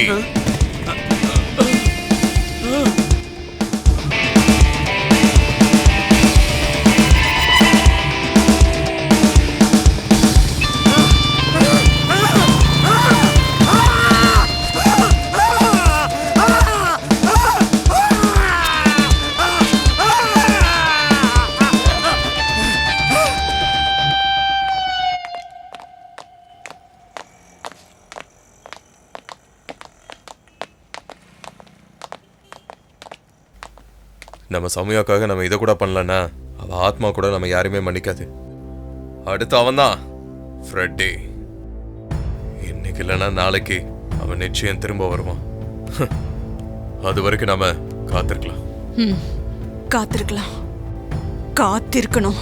நம்ம சௌமியாக்காக நம்ம இதை கூட பண்ணலன்னா அவ ஆத்மா கூட நம்ம யாருமே மன்னிக்காது. அடுத்து அவன் தான் ஃப்ரெட்டி. இன்னைக்கு இல்லைன்னா நாளைக்கு அவன் நிச்சயம் திரும்ப வருவான். அது வரைக்கும் நாம காத்திருக்கலாம். காத்திருக்கலாம், காத்திருக்கணும்.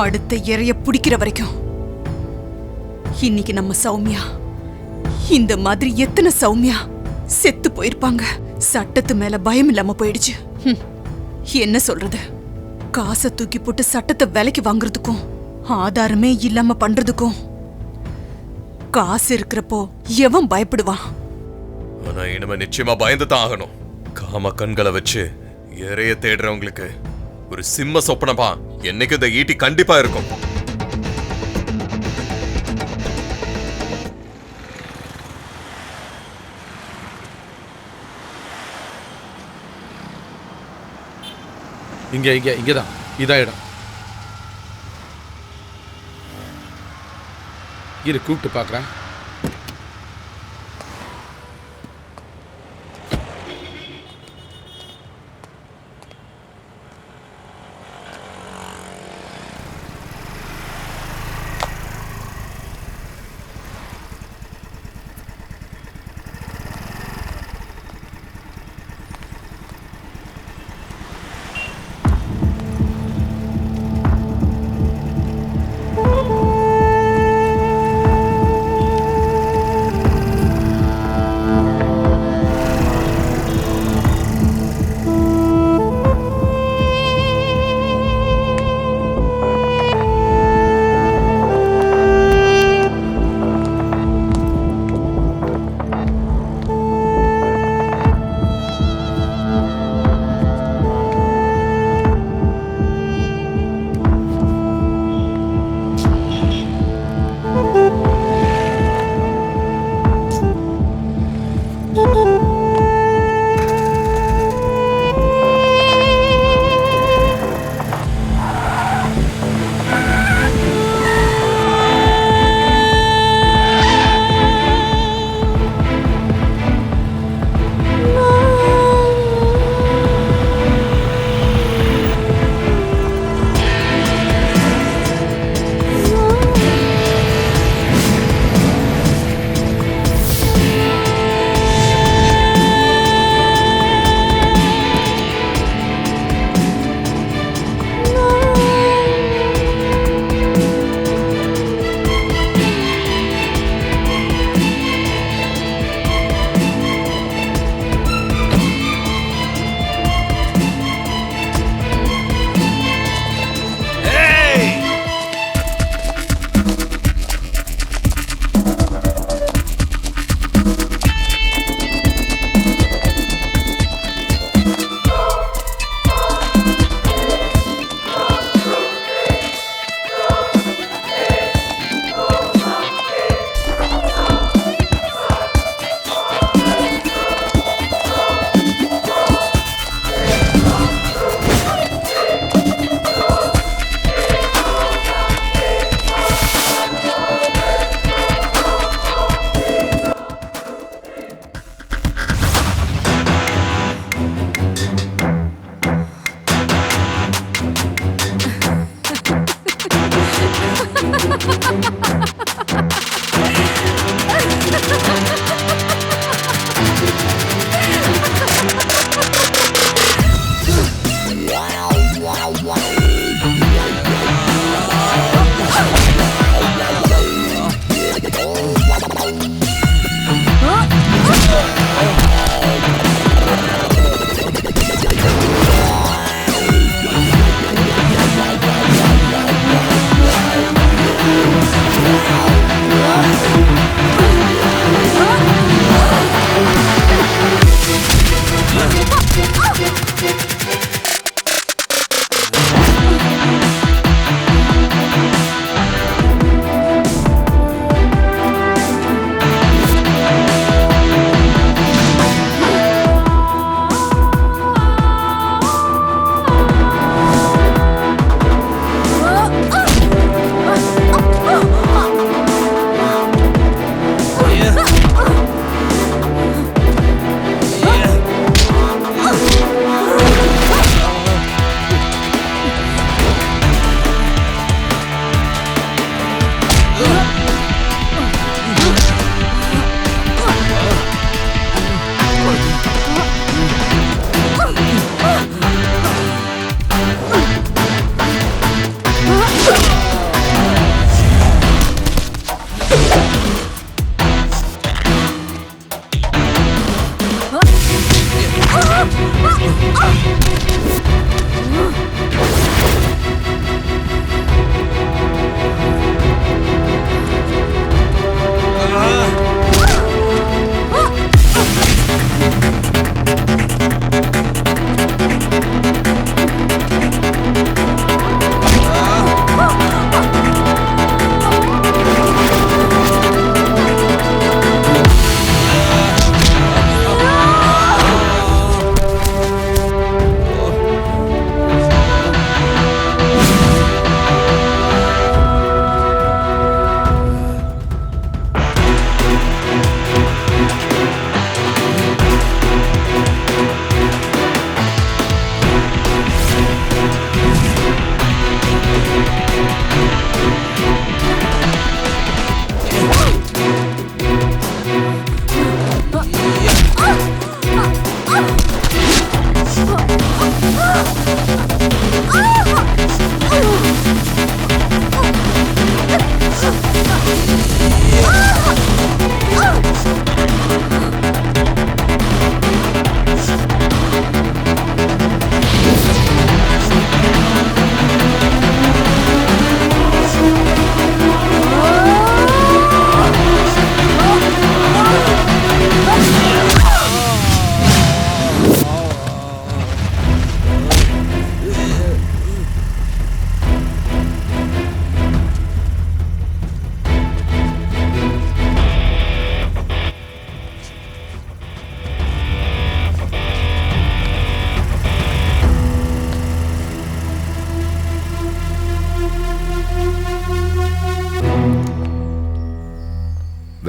அடுத்த இறைய பிடிக்கிற வரைக்கும். இன்னைக்கு நம்ம சௌமியா, இந்த மாதிரி எத்தனை சௌமியா செத்து போயிருப்பாங்க. சட்டத்து மேல பயம் இல்லாம போயிடுச்சு. என்ன சொல்றது? காசை தூக்கி போட்டு சட்டத்தை விலைக்கு வாங்குறதுக்கும் ஆதாரமே இல்லாம பண்றதுக்கும் காசு இருக்கிறப்போ எவன் பயப்படுவான்? ஆனா இனிமே நிச்சயமா பயந்து தான் ஆகணும். காம கண்களை வச்சு இறைய தேடுறவங்களுக்கு ஒரு சிம்ம சொப்பனமா என்னைக்கு இந்த ஈட்டி கண்டிப்பா இருக்கும். இங்கதான் இதான் இடம். இரு கூப்பிட்டு பார்க்குறேன்.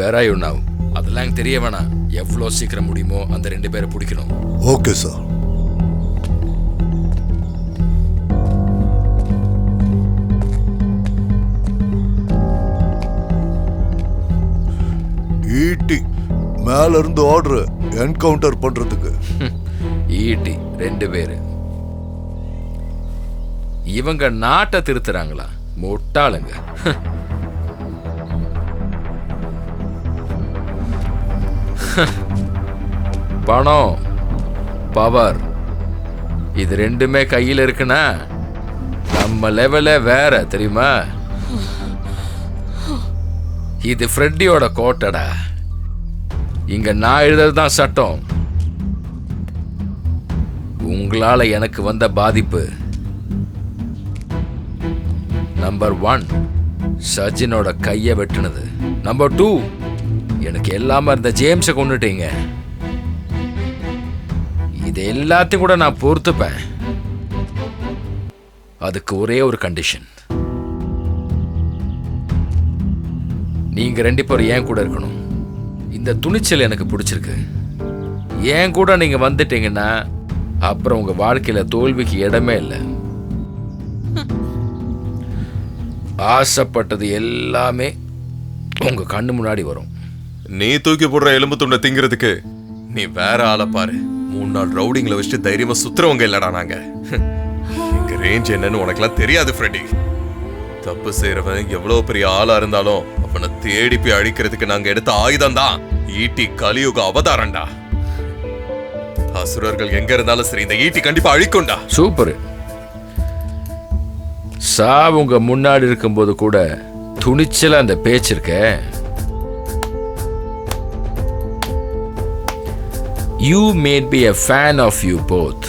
வேற ஆர் யூ நவ்? அதெல்லாம் எனக்கு தெரிய வேணாம். எவ்வளோ சீக்கிரம் முடியுமோ அந்த 2 பேரை பிடிக்கணும். Okay sir. ஈட்டி மேல இருந்து ஆர்டர் என்கவுண்டர் பண்றதுக்கு. ஈட்டி 2 பேரு. இவங்க நாட்டை திருத்துறாங்களா? முட்டாளுங்க. பணம், பவர், இது 2மே கையில் இருக்குன்னா நம்ம லெவல வேற தெரியுமா? இது ஃப்ரெட்டியோட கோட்டடா. இங்க நான் எழுதுறதுதான் சட்டம். உங்களால எனக்கு வந்த பாதிப்பு நம்பர் 1 சஜினோட கையை வெட்டுனது. நம்பர் 2 எனக்கு எல்லாமே இருந்த ஜேம்ஸை கொண்டுட்டீங்க. இது எல்லாத்தையும் கூட நான் பொறுத்துப்பேன். அதுக்கு ஒரே ஒரு கண்டிஷன். நீங்க 2 பேரும் ஏன் கூட இருக்கணும். இந்த துணிச்சல் எனக்கு பிடிச்சிருக்கு. ஏன் கூட நீங்க வந்துட்டீங்கன்னா அப்புறம் உங்க வாழ்க்கையில தோல்விக்கு இடமே இல்லை. ஆசைப்பட்டது எல்லாமே உங்க கண்ணு முன்னாடி வரும். நீ தூக்கி போடுற எலும்பு துண்டை திங்கிறதுக்கு நீ வேற ஆளை பாரு. 3 நாள் ரவுடிங்ல வச்சுட்டு தைரியமா சுத்துறவங்க இல்லடா நாங்க. எங்க ரேஞ்ச் என்னன்னு உனக்கெல்லாம் தெரியாது ஃப்ரெடி. தப்பு செய்யறவன் எவ்வளவு பெரிய ஆளா இருந்தாலும் அவனை தேடி போய் அழிக்கிறதுக்கு நாங்க எடுத்த ஆயுதம் தான் ஈட்டி. கலியுக அவதாரம்டா. அசுரர்கள் எங்க இருந்தாலும் சரி இந்த ஈட்டி கண்டிப்பா அழிக்கும்டா. சூப்பர். சாவு உங்க முன்னாடி இருக்கும்போது கூட துணிச்சல அந்த பேச்சு இருக்க. You made me a fan of you both.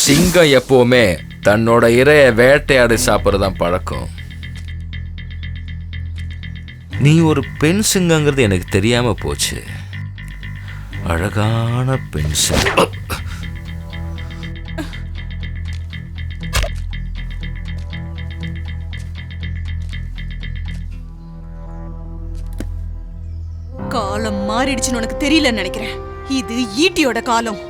சிங்கம் எப்பவுமே தன்னோட இரையை வேட்டையாடி சாப்பிட்றதான் பழக்கம். நீ ஒரு பெண் சிங்கங்கிறது எனக்கு தெரியாம போச்சு. அழகான பெண் சிங்கம். காலம் மாறிடுச்சுன்னு உனக்கு தெரியலன்னு நினைக்கிறேன். இது ஈட்டியோட காலம்.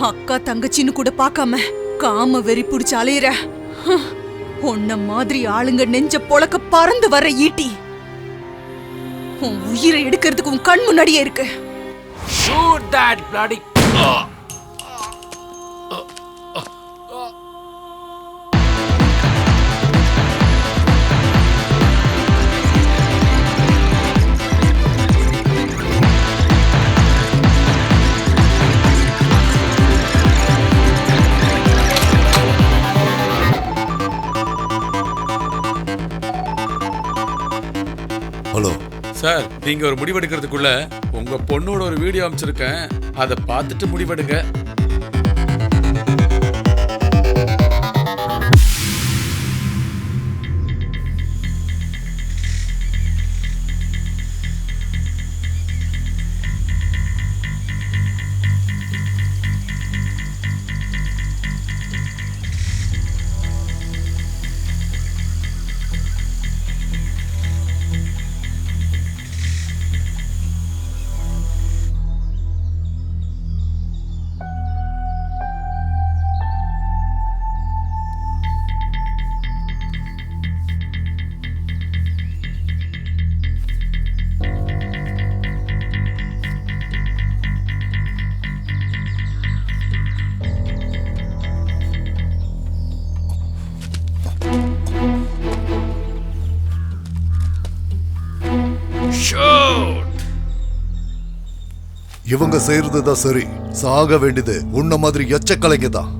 அக்கா தங்கச்சின்னு கூட பார்க்காம காம வெறி புடிச்சு அலையிற உன்ன மாதிரி ஆளுங்க நெஞ்ச பொளக்க பறந்து வர ஈட்டி உன் உயிரை எடுக்கிறதுக்கு உன் கண் முன்னாடியே இருக்கு. Shoot that bloody... hello sir, நீங்க ஒரு முடிவெடுக்கிறதுக்குள்ள உங்க பொண்ணோட ஒரு வீடியோ அமைச்சிருக்கேன். அதை பார்த்துட்டு முடிவெடுங்க. இவங்க செய்யறதுதான் சரி. சாக வேண்டியது உன்ன மாதிரி எச்சக்கலைங்க தான்.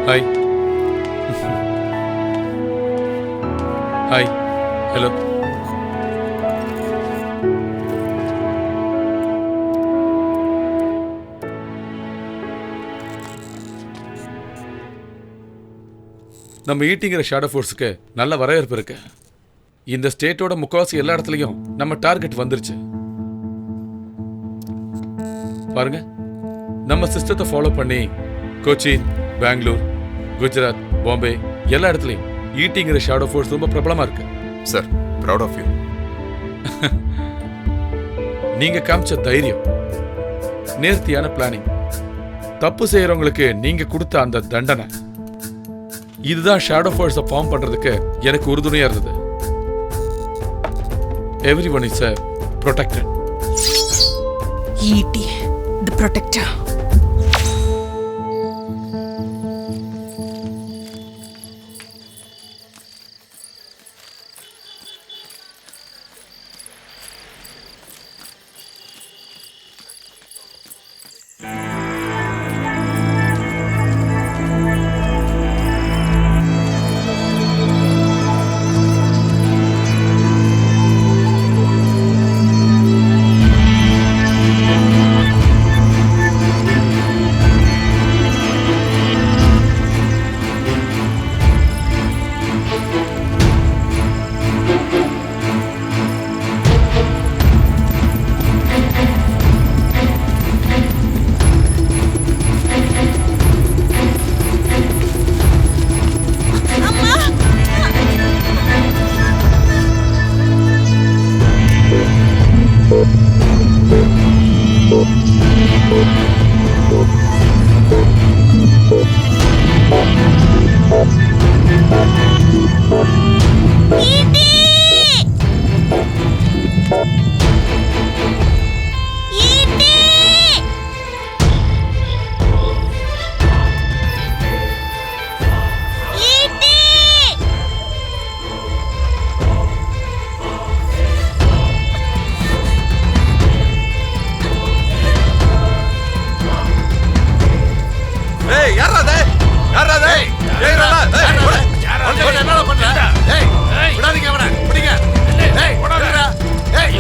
ஹாய் ஹாய் ஹலோ நம்ம ஈட்டிங்கிற ஷேடோ ஃபோர்ஸுக்கு நல்ல வரவேற்பு இருக்கு. இந்த ஸ்டேட்டோட முக்காவாசி எல்லா இடத்துலையும் நம்ம டார்கெட் வந்துருச்சு. பாருங்க, நம்ம சிஸ்டத்தை ஃபாலோ பண்ணி கொச்சின், பெங்களூர், குஜராத், பாம்பே எல்லா இடத்துலையும் ஈட்டிங்கிற ஷேடோ ஃபோர்ஸ் ரொம்ப பிரபலமா இருக்கு. Sir, proud of you. நீங்க காமிச்ச தைரியம், நேர்த்தியான பிளானிங், தப்பு செய்யறவங்களுக்கு நீங்க கொடுத்த அந்த தண்டனை, இதுதான் ஷேடோ ஃபோர்ஸை ஃபார்ம் பண்றதுக்கு எனக்கு உறுதுணையா இருந்தது. Everyone is protected. E.T. the protector. விடாதீங்க அவனை, பிடிங்க. ஏய், விடுறா. ஏய்,